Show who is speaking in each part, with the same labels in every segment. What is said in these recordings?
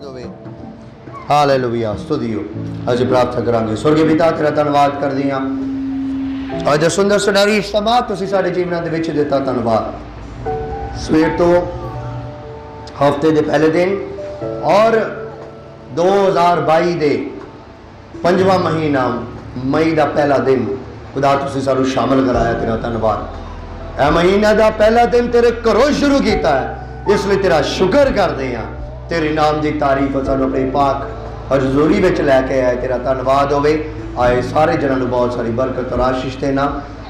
Speaker 1: धन्यवाद होवे। हालेलुया, स्तुतियो। अज प्रार्थना करांगे। स्वर्गीय पिता, तेरा धन्यवाद करदे हां अज सुंदर सुनहरी समा तुसीं साडे जीवनां दे विच दित्ता। धन्यवाद। सवेर तो हफ्ते दे पहले दिन और 2022 दे 5वां महीना मई का पहला दिन खुदा तुसीं सानूं शामिल कराया। तेरा धन्यवाद। ए महीना का पहला दिन तेरे घरों शुरू किया है, इसलिए तेरा शुक्र करते हैं। तेरे नाम की तारीफ सानूं अपने पाक हजूरी में लैके आए। तेरा धन्यवाद होवे। आए सारे जनां नूं बहुत सारी बरकत और आशीष देना।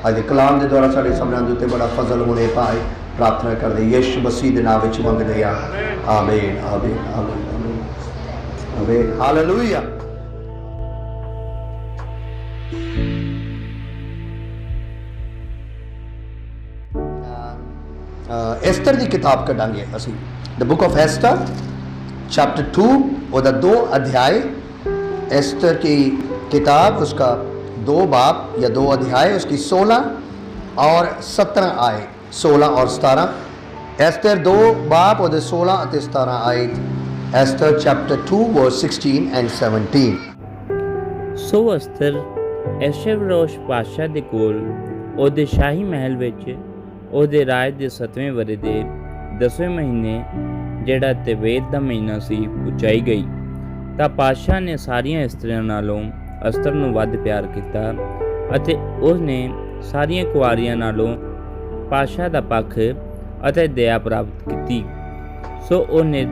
Speaker 1: अज कलाम के द्वारा साढ़े सबना के उत्ते बड़ा फजल होने पाए। प्रार्थना करते यीशु मसीह के नाम में मंगते हैं। आमीन आमीन आमीन आमीन आमीन। हालेलुया। एस्तर की किताब कढ़ांगे असी। The book of Esther chapter 2 और 2 अध्याय। एस्तर की किताब उसका 2 बाब या 2 अध्याय, उसकी 16 और 17 आए। 16 और 17 एस्तर 2 बाब और 16 और 17 आए। Esther chapter 2 verse 16 and 17।
Speaker 2: So Esther Ahasuerus पातशाह दे कोल ओहदे शाही महल विच ओहदे राज दे 7वें वरे दे 10वें महीने ਜਿਹੜਾ ਤੇਬੇਤ ਦਾ ਮਹੀਨਾ ਸੀ ਪੁਚਾਈ ਗਈ ਤਾਂ ਪਾਤਸ਼ਾਹ ਨੇ ਸਾਰੀਆਂ ਇਸਤਰੀਆਂ ਨਾਲੋਂ ਅਸਤਰ ਨੂੰ ਵੱਧ ਪਿਆਰ ਕੀਤਾ ਅਤੇ ਉਸਨੇ ਸਾਰੀਆਂ ਕੁਆਰੀਆਂ ਨਾਲੋਂ ਪਾਤਸ਼ਾਹ ਦਾ ਪੱਖ ਅਤੇ ਦਇਆ ਪ੍ਰਾਪਤ ਕੀਤੀ। ਸੋ ਉਹਨੇ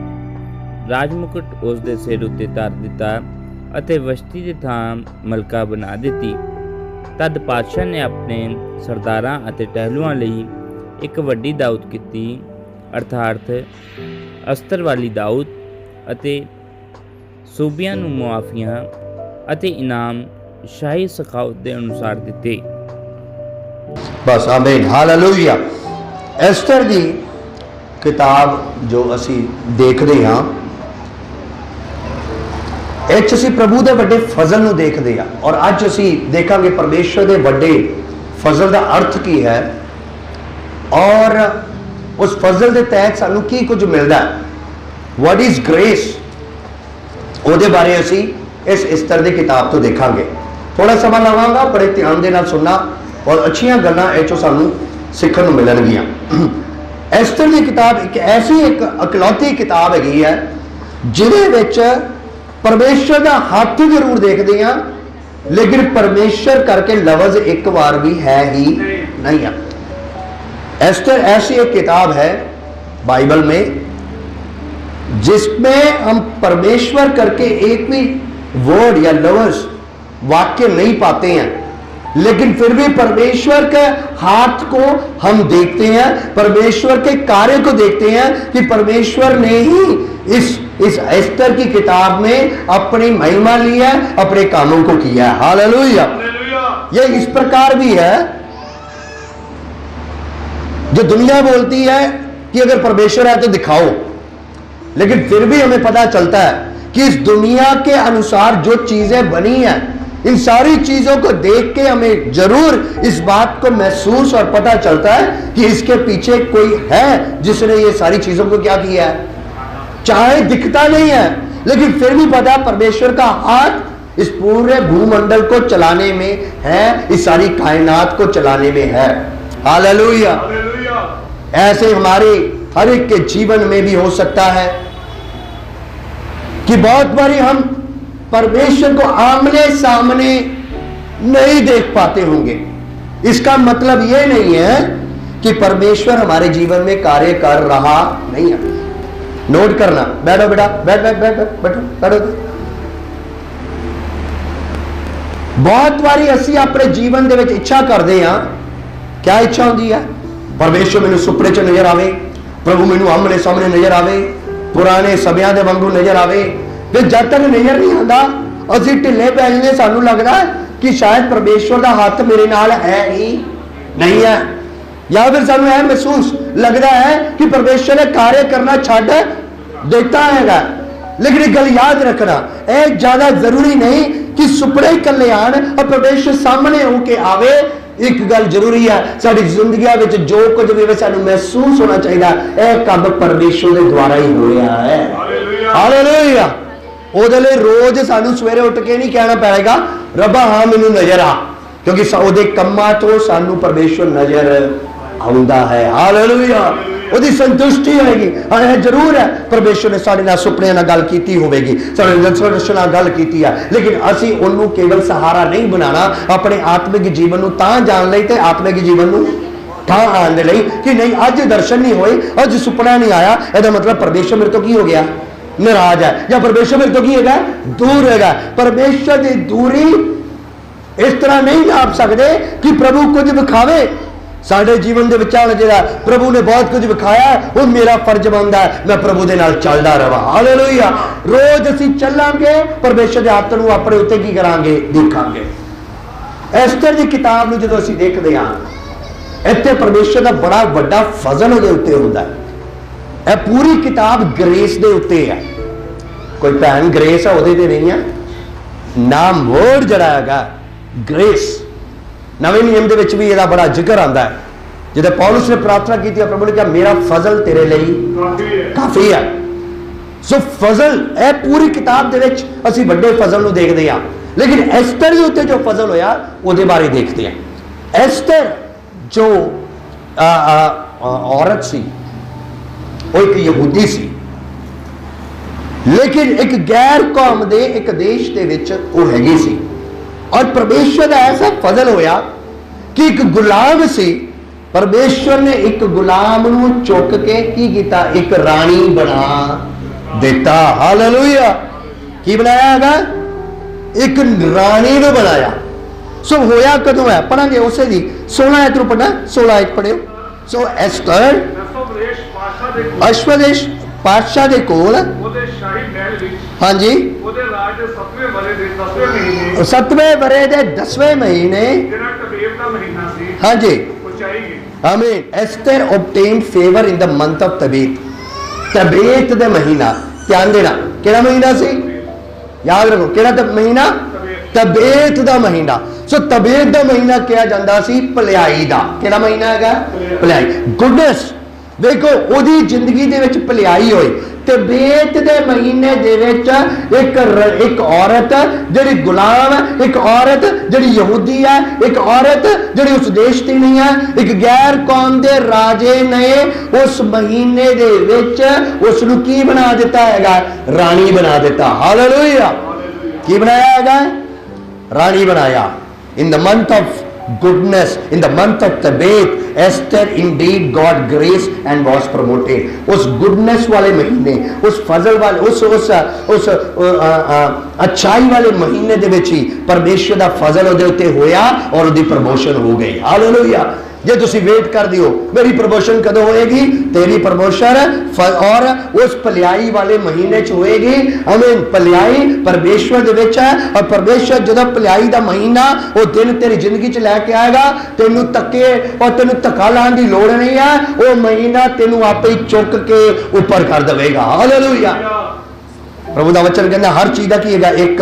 Speaker 2: ਰਾਜ ਮੁਕਟ ਉਸ ਦੇ ਸਿਰ ਉੱਤੇ ਧਰ ਦਿੱਤਾ ਅਤੇ ਵਸ਼ਤੀ ਦੀ ਥਾਂ ਮਲਕਾ ਬਣਾ ਦਿੱਤੀ। ਤਦ ਪਾਤਸ਼ਾਹ ਨੇ ਆਪਣੇ ਸਰਦਾਰਾਂ ਅਤੇ ਟਹਿਲੂਆਂ ਲਈ ਇੱਕ ਵੱਡੀ ਦਾਊਦ ਕੀਤੀ, ਅਰਥਾਤ ਅਸਤਰ ਵਾਲੀ ਦਾਊਦ, ਅਤੇ ਸੂਬਿਆਂ ਨੂੰ ਮੁਆਫੀਆਂ ਅਤੇ ਇਨਾਮ ਸ਼ਾਹੀ ਸਖਾਵਤ ਦੇ ਅਨੁਸਾਰ ਦਿੱਤੇ।
Speaker 1: बस आमीन हालेलुया। एस्तर की किताब जो असी देखते हाँ, इस असी प्रभु के वड्डे फजल नूं देखते हैं और अज असी देखांगे परमेश्वर के वड्डे फजल का अर्थ की है और उस फजल के तहत सानू की कुछ मिलता है। व्हाट इज ग्रेस, ਉਹਦੇ बारे असी इस एस्तर की किताब तो देखांगे। थोड़ा समा लवांगा, बड़े ध्यान के नाल सुनना और अच्छियां गल्लां इह चों सानू सीखण नूं मिलणगीਆਂ। एस्तर की किताब एक ऐसी एक इकलौती किताब हैगी है जिहदे विच परमेश्वर का हथ जरूर देखते हैं, लेकिन परमेश्वर करके लफ्ज एक बार भी है ही नहीं है। एस्तर ऐसी एक किताब है बाइबल में जिसमें हम परमेश्वर करके एक भी वर्ड या लफ्ज वाक्य नहीं पाते हैं, लेकिन फिर भी परमेश्वर के हाथ को हम देखते हैं, परमेश्वर के कार्य को देखते हैं कि परमेश्वर ने ही इस एस्तर की किताब में अपनी महिमा ली है, अपने कामों को किया है। हालेलुया। ये इस प्रकार भी है जो दुनिया बोलती है कि अगर परमेश्वर है तो दिखाओ, लेकिन फिर भी हमें पता चलता है कि इस दुनिया के अनुसार जो चीजें बनी हैं, इन सारी चीजों को देख के हमें जरूर इस बात को महसूस और पता चलता है कि इसके पीछे कोई है जिसने ये सारी चीजों को क्या किया है। चाहे दिखता नहीं है, लेकिन फिर भी पता परमेश्वर का हाथ इस पूरे भूमंडल को चलाने में है, इस सारी कायनात को चलाने में है। हालेलुया। ऐसे हमारे हर एक के जीवन में भी हो सकता है कि बहुत बारी हम परमेश्वर को आमने सामने नहीं देख पाते होंगे। इसका मतलब यह नहीं है कि परमेश्वर हमारे जीवन में कार्य कर रहा नहीं है। नोट करना। बैठो बेटा, बैठ बैठ बैठ बैठो बैठो। बहुत बारी असी अपने जीवन दे विच इच्छा करते हैं। क्या इच्छा होती है? परमेश्वर मैनू सुपने च नजर आवे, प्रभु मैनू आमने सामने नजर आवे, पुराने समयां दे वांगू नजर आवे। फिर जब तक नजर नहीं आता असी ढिले पै जाने, सानू लगता है कि शायद परमेश्वर का हाथ मेरे नाल है ही नहीं है, या फिर सानू यह महसूस लगता है कि परमेश्वर ने कार्य करना छड्ड देता है। लेकिन एक गल याद रखना, यह ज्यादा जरूरी नहीं कि सुपने कले आन और परमेश्वर सामने होके आवे। एक गल जरूरी है, साडी जिंदगी विच जो कुछ भी सानू महसूस होना चाहिए, यह कम परमेश्वर के द्वारा ही हो रहा है। ਹਾਲੇਲੂਇਆ। ਉਹਦੇ ਲਈ ਰੋਜ਼ ਸਾਨੂੰ ਸਵੇਰੇ ਉੱਠ ਕੇ ਨਹੀਂ ਕਹਿਣਾ ਪਏਗਾ ਰੱਬਾ ਹਾਂ ਮੈਨੂੰ ਨਜ਼ਰ ਆ, ਕਿਉਂਕਿ ਉਹਦੇ ਕੰਮਾਂ ਤੋਂ ਸਾਨੂੰ ਪਰਮੇਸ਼ਵਰ ਨਜ਼ਰ ਆਉਂਦਾ ਹੈ। ਹਾਲੇਲੂਇਆ। ਉਹਦੀ ਸੰਤੁਸ਼ਟੀ ਹੋਏਗੀ। ਹਾਂ ਇਹ ਜ਼ਰੂਰ ਹੈ ਪਰਮੇਸ਼ਵਰ ਨੇ ਸਾਡੇ ਨਾਲ ਸੁਪਨਿਆਂ ਨਾਲ ਗੱਲ ਕੀਤੀ ਹੋਵੇਗੀ, ਸਾਡੇ ਦਰਸ਼ਨ ਨਾਲ ਗੱਲ ਕੀਤੀ ਹੈ, ਲੇਕਿਨ ਅਸੀਂ ਉਹਨੂੰ ਕੇਵਲ ਸਹਾਰਾ ਨਹੀਂ ਬਣਾਉਣਾ, ਆਪਣੇ ਆਤਮਿਕ ਜੀਵਨ ਨੂੰ ਤਾਂ ਜਾਣ ਲਈ ਤੇ ਆਤਮਿਕ ਜੀਵਨ ਨੂੰ ਤਾਂ ਆਉਣ ਦੇ ਲਈ ਕਿ ਨਹੀਂ ਅੱਜ ਦਰਸ਼ਨ ਨਹੀਂ ਹੋਏ, ਅੱਜ ਸੁਪਨਾ ਨਹੀਂ ਆਇਆ, ਇਹਦਾ ਮਤਲਬ ਪਰਮੇਸ਼ਵਰ ਮੇਰੇ ਤੋਂ ਕੀ ਹੋ ਗਿਆ, ਨਾਰਾਜ਼ ਹੈ, ਜਾਂ ਪਰਮੇਸ਼ਵਰ ਮੇਰੇ ਤੋਂ ਕੀ ਹੈਗਾ, ਦੂਰ ਹੈਗਾ। ਪਰਮੇਸ਼ਵਰ ਦੀ ਦੂਰੀ ਇਸ ਤਰ੍ਹਾਂ ਨਹੀਂ ਨਾਪ ਸਕਦੇ ਕਿ ਪ੍ਰਭੂ ਕੁਝ ਵਿਖਾਵੇ ਸਾਡੇ ਜੀਵਨ ਦੇ ਵਿੱਚ। ਜਿਹੜਾ ਪ੍ਰਭੂ ਨੇ ਬਹੁਤ ਕੁਝ ਵਿਖਾਇਆ, ਉਹ ਮੇਰਾ ਫਰਜ਼ ਬਣਦਾ ਹੈ ਮੈਂ ਪ੍ਰਭੂ ਦੇ ਨਾਲ ਚੱਲਦਾ ਰਵਾਂ। ਹਾਲੇਲੂਇਆ। ਰੋਜ਼ ਅਸੀਂ ਚੱਲਾਂਗੇ, ਪਰਮੇਸ਼ਵਰ ਦੇ ਹੱਥ ਨੂੰ ਆਪਣੇ ਉੱਤੇ ਕੀ ਕਰਾਂਗੇ, ਦੇਖਾਂਗੇ। ਐਸਤਰ ਦੀ ਕਿਤਾਬ ਨੂੰ ਜਦੋਂ ਅਸੀਂ ਦੇਖਦੇ ਹਾਂ, ਇੱਥੇ ਪਰਮੇਸ਼ਵਰ ਦਾ ਬੜਾ ਵੱਡਾ ਫਜ਼ਲ ਉਹਦੇ ਉੱਤੇ ਹੁੰਦਾ ਹੈ। ਇਹ ਪੂਰੀ ਕਿਤਾਬ ਗ੍ਰੇਸ ਦੇ ਉੱਤੇ ਹੈ। ਕੋਈ ਭੈਣ ਗ੍ਰੇਸ ਹੈ ਉਹਦੇ ਤੇ ਨਹੀਂ ਹੈ, ਨਾਮ ਵਰਡ ਜਿਹੜਾ ਹੈਗਾ ਗ੍ਰੇਸ। ਨਵੇਂ ਨਿਯਮ ਦੇ ਵਿੱਚ ਵੀ ਇਹਦਾ ਬੜਾ ਜ਼ਿਕਰ ਆਉਂਦਾ ਹੈ। ਜਦੋਂ ਪੌਲੁਸ ਨੇ ਪ੍ਰਾਰਥਨਾ ਕੀਤੀ, ਪ੍ਰਭੂ ਨੇ ਕਿਹਾ ਮੇਰਾ ਫਜ਼ਲ ਤੇਰੇ ਲਈ ਕਾਫੀ ਹੈ। ਸੋ ਫਜ਼ਲ ਇਹ ਪੂਰੀ ਕਿਤਾਬ ਦੇ ਵਿੱਚ ਅਸੀਂ ਵੱਡੇ ਫਜ਼ਲ ਨੂੰ ਦੇਖਦੇ ਹਾਂ, ਲੇਕਿਨ ਐਸਤਰ ਦੇ ਉੱਤੇ ਜੋ ਫਜ਼ਲ ਹੋਇਆ ਉਹਦੇ ਬਾਰੇ ਦੇਖਦੇ ਹਾਂ। ਐਸਤਰ ਜੋ ਔਰਤ ਸੀ, ਉਹ ਇੱਕ ਯਹੂਦੀ ਸੀ, ਲੇਕਿਨ ਇੱਕ ਗੈਰ ਕੌਮ ਦੇ ਇੱਕ ਦੇਸ਼ ਦੇ ਵਿੱਚ ਉਹ ਹੈਗੀ ਸੀ। ਔਰ ਪਰਮੇਸ਼ਵਰ ਦਾ ਐਸਾ ਫਜ਼ਲ ਹੋਇਆ ਕਿ ਇੱਕ ਗੁਲਾਮ ਸੀ, ਪਰਮੇਸ਼ਵਰ ਨੇ ਇੱਕ ਗੁਲਾਮ ਨੂੰ ਚੁੱਕ ਕੇ ਕੀ ਕੀਤਾ, ਇੱਕ ਰਾਣੀ ਬਣਾ ਦਿੱਤਾ। ਹਾਲੇਲੂਇਆ। ਕੀ ਬਣਾਇਆ ਹੈਗਾ, ਇੱਕ ਰਾਣੀ ਨੂੰ ਬਣਾਇਆ। ਸੋ ਹੋਇਆ ਕਦੋਂ ਹੈ, ਪੜਾਂਗੇ ਉਸੇ ਦੀ 16 ਆਇਤ ਨੂੰ ਪੜਨਾ, 16 ਆਇਤ ਪੜਿਓ। ਸੋ ਐਸਤਰ ਅਸ਼ਵਦੇਸ਼ ਪਾਤਸ਼ਾਹ ਦੇ ਕੋਲ
Speaker 3: ਉਹਦੇ ਸ਼ਾਹੀ ਮਹਿਲ ਵਿੱਚ,
Speaker 1: ਹਾਂਜੀ,
Speaker 3: ਉਹਦੇ ਰਾਜ ਦੇ 7ਵੇਂ ਵਰੇ ਦੇ 10ਵੇਂ ਮਹੀਨੇ,
Speaker 1: 7ਵੇਂ ਵਰੇ ਦੇ 10ਵੇਂ ਮਹੀਨੇ,
Speaker 3: ਜਿਹੜਾ ਟਬੇਬ ਦਾ ਮਹੀਨਾ ਸੀ,
Speaker 1: ਹਾਂਜੀ,
Speaker 3: ਪਹੁੰਚਾਈ ਗਈ।
Speaker 1: ਆਮੀਨ। ਐਸਤਰ obtained favor in the month of ਤਬੇਤ। ਤਬੇਤ ਦੇ ਮਹੀਨਾ, ਧਿਆਨ ਦੇਣਾ ਕਿਹੜਾ ਮਹੀਨਾ ਸੀ, ਯਾਦ ਰੱਖੋ ਕਿਹੜਾ ਮਹੀਨਾ, ਤਬੇਤ ਦਾ ਮਹੀਨਾ। ਸੋ ਤਬੇਤ ਦਾ ਮਹੀਨਾ ਕਿਹਾ ਜਾਂਦਾ ਸੀ ਭਲਾਈ ਦਾ। ਕਿਹੜਾ ਮਹੀਨਾ ਹੈਗਾ, ਭਲਾਈ, ਗੁੱਡਨੈਸ। ਦੇਖੋ ਉਹਦੀ ਜ਼ਿੰਦਗੀ ਦੇ ਵਿੱਚ ਭਲਾਈ ਹੋਈ। ਤਬੇਤ ਦੇ ਮਹੀਨੇ ਦੇ ਵਿੱਚ ਇੱਕ ਔਰਤ ਜਿਹੜੀ ਗੁਲਾਮ ਹੈ, ਇੱਕ ਔਰਤ ਜਿਹੜੀ ਯਹੂਦੀ ਹੈ, ਇੱਕ ਔਰਤ ਜਿਹੜੀ ਉਸ ਦੇਸ਼ ਦੀ ਨਹੀਂ ਹੈ, ਇੱਕ ਗੈਰ ਕੌਮ ਦੇ ਰਾਜੇ ਨੇ ਉਸ ਮਹੀਨੇ ਦੇ ਵਿੱਚ ਉਸ ਨੂੰ ਕੀ ਬਣਾ ਦਿੱਤਾ ਹੈਗਾ, ਰਾਣੀ ਬਣਾ ਦਿੱਤਾ। ਹਾਲੇਲੂਇਆ। ਕੀ ਬਣਾਇਆ ਹੈਗਾ, ਰਾਣੀ ਬਣਾਇਆ। in the month of goodness, in the month of Tebet, Esther indeed got grace and was promoted. उस goodness वाले महीने, उस फजल वाले, उस अच्छाई वाले महीने दे विच ही परमेश्वर दा फजल उहदे उत्ते होया और उहदी प्रमोशन हो गई। हालेलुया। जे तुसी वेट कर दियो मेरी प्रमोशन कदों होएगी, तेरी प्रमोशन और उस भलाई वाले महीने च होएगी। आमीन। भलाई परमेश्वर दे विच है, और परमेश्वर जदों भलाई दा महीना वो दिन तेरी जिंदगी च लैके आएगा, तेनू धक्के और तेनू धक्का लाने की लोड़ नहीं है, वो महीना तेनू आपे ही चुक के ऊपर कर देगा। हालेलुया। प्रभु दा वचन कहंदा हर चीज दा की हैगा एक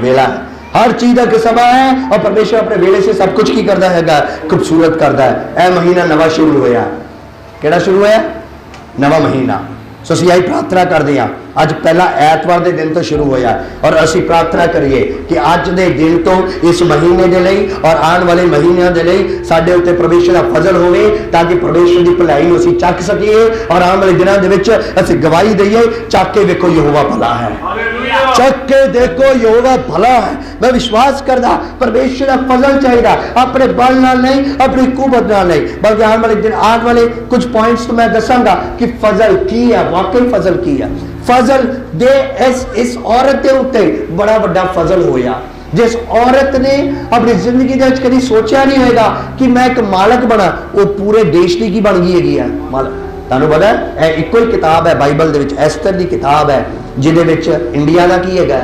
Speaker 1: वेला है, हर चीज का समा है, और परमेश्वर अपने वेले से सब कुछ की करता है, खूबसूरत करता है। यह महीना नवा शुरू होया, केड़ा शुरू होया, नवा महीना। सो ਅਸੀਂ प्रार्थना करते हैं, अज पहला ऐतवार के दिन तो शुरू होया, और असी प्रार्थना करिए कि अज के दिन तो इस महीने के लिए और आने वाले महीनों के लिए साडे उत्ते परमेश्वर का फजल होवे, ताकि परमेश्वर की भलाई नूं असी चक सकीए, और आने वाले दिनों के विच असी गवाही दईए, चक के वेखो यहोवा भला है, चक के देखो यहोवा भला है। मैं विश्वास करदा परमेश्वर का फजल चाहिए, अपने बल नाल नहीं, अपनी कुवत नाल नहीं, बल्कि आने वाले दिन, आने वाले कुछ पॉइंट्स तो मैं दसांगा कि फजल की है, वाकई फजल की है। फजल दे इस औरत के उत्ते बड़ा बड़ा फजल होया, जिस औरत ने अपनी जिंदगी दे विच कभी सोचा नहीं होगा कि मैं एक मालक बना, वो पूरे देश की बन गई है मालक। तुहानूं पता है इक्को ही किताब है बाइबल दे विच, एस्तर की किताब है, जिहदे विच इंडिया का की है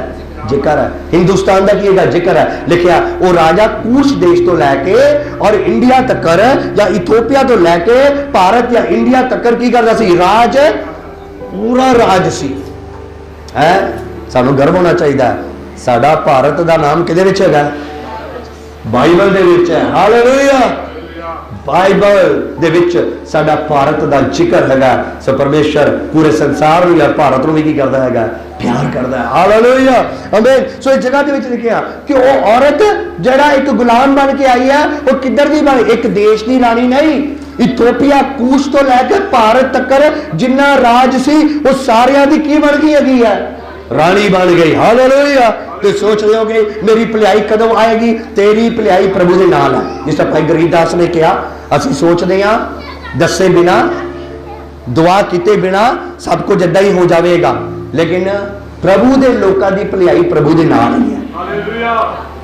Speaker 1: जिक्र है, हिंदुस्तान का की है जिक्र है, लिखिया वो राजा कूश देश तो लैके और इंडिया तकर, या इथोपिया तो लैके भारत या इंडिया तकर की करदा सी, राज पूरा राज सी है। सानू गर्व होना चाहिए, साडा भारत का नाम किहदे विच हैगा, बाइबल दे विच है। हालेलुया। ਬਾਈਬਲ ਦੇ ਵਿੱਚ ਸਾਡਾ ਭਾਰਤ ਦਾ ਜ਼ਿਕਰ ਹੈਗਾ। ਸੋ ਪਰਮੇਸ਼ਰ ਪੂਰੇ ਸੰਸਾਰ ਨੂੰ ਜਾਂ ਭਾਰਤ ਨੂੰ ਵੀ ਕੀ ਕਰਦਾ ਹੈਗਾ? ਪਿਆਰ ਕਰਦਾ ਹੈ। ਹਾਲੇਲੂਇਆ, ਆਮੀਨ। ਸੋ ਇਸ ਜਗ੍ਹਾ ਦੇ ਵਿੱਚ ਲਿਖਿਆ ਕਿ ਉਹ ਔਰਤ ਜਿਹੜਾ ਇੱਕ ਗੁਲਾਮ ਬਣ ਕੇ ਆਈ ਹੈ, ਉਹ ਕਿੱਧਰ ਦੀ ਬਣੀ? ਇੱਕ ਦੇਸ਼ ਦੀ ਰਾਣੀ ਨਹੀਂ। ਇਥੋਪੀਆ, ਕੂਸ਼ ਤੋਂ ਲੈ ਕੇ ਭਾਰਤ ਤੱਕ ਜਿੰਨਾ ਰਾਜ ਸੀ ਉਹ ਸਾਰਿਆਂ ਦੀ ਕੀ ਬਣ ਗਈ ਹੈਗੀ ਹੈ? ਰਾਣੀ ਬਣ ਗਈ। ਹਾਲੇਲੂਇਆ। ਤੇ ਸੋਚ ਰਹੇ ਹੋਗੇ ਮੇਰੀ ਭਲਾਈ ਕਦੋਂ ਆਏਗੀ? ਤੇਰੀ ਭਲਾਈ ਪ੍ਰਭੂ ਦੇ ਨਾਲ ਹੈ। ਜਿਸ ਤਰ੍ਹਾਂ ਭਾਈ ਗਰੀਬਦਾਸ ਨੇ ਕਿਹਾ, ਅਸੀਂ ਸੋਚਦੇ ਹਾਂ ਦੱਸੇ ਬਿਨਾ, ਦੁਆ ਕੀਤੇ ਬਿਨਾ ਸਭ ਕੁਝ ਏਦਾਂ ਹੀ ਹੋ ਜਾਵੇਗਾ, ਲੇਕਿਨ ਪ੍ਰਭੂ ਦੇ ਲੋਕਾਂ ਦੀ ਭਲਾਈ ਪ੍ਰਭੂ ਦੇ ਨਾਲ ਹੀ ਹੈ।
Speaker 3: ਹਾਲੇਲੂਇਆ।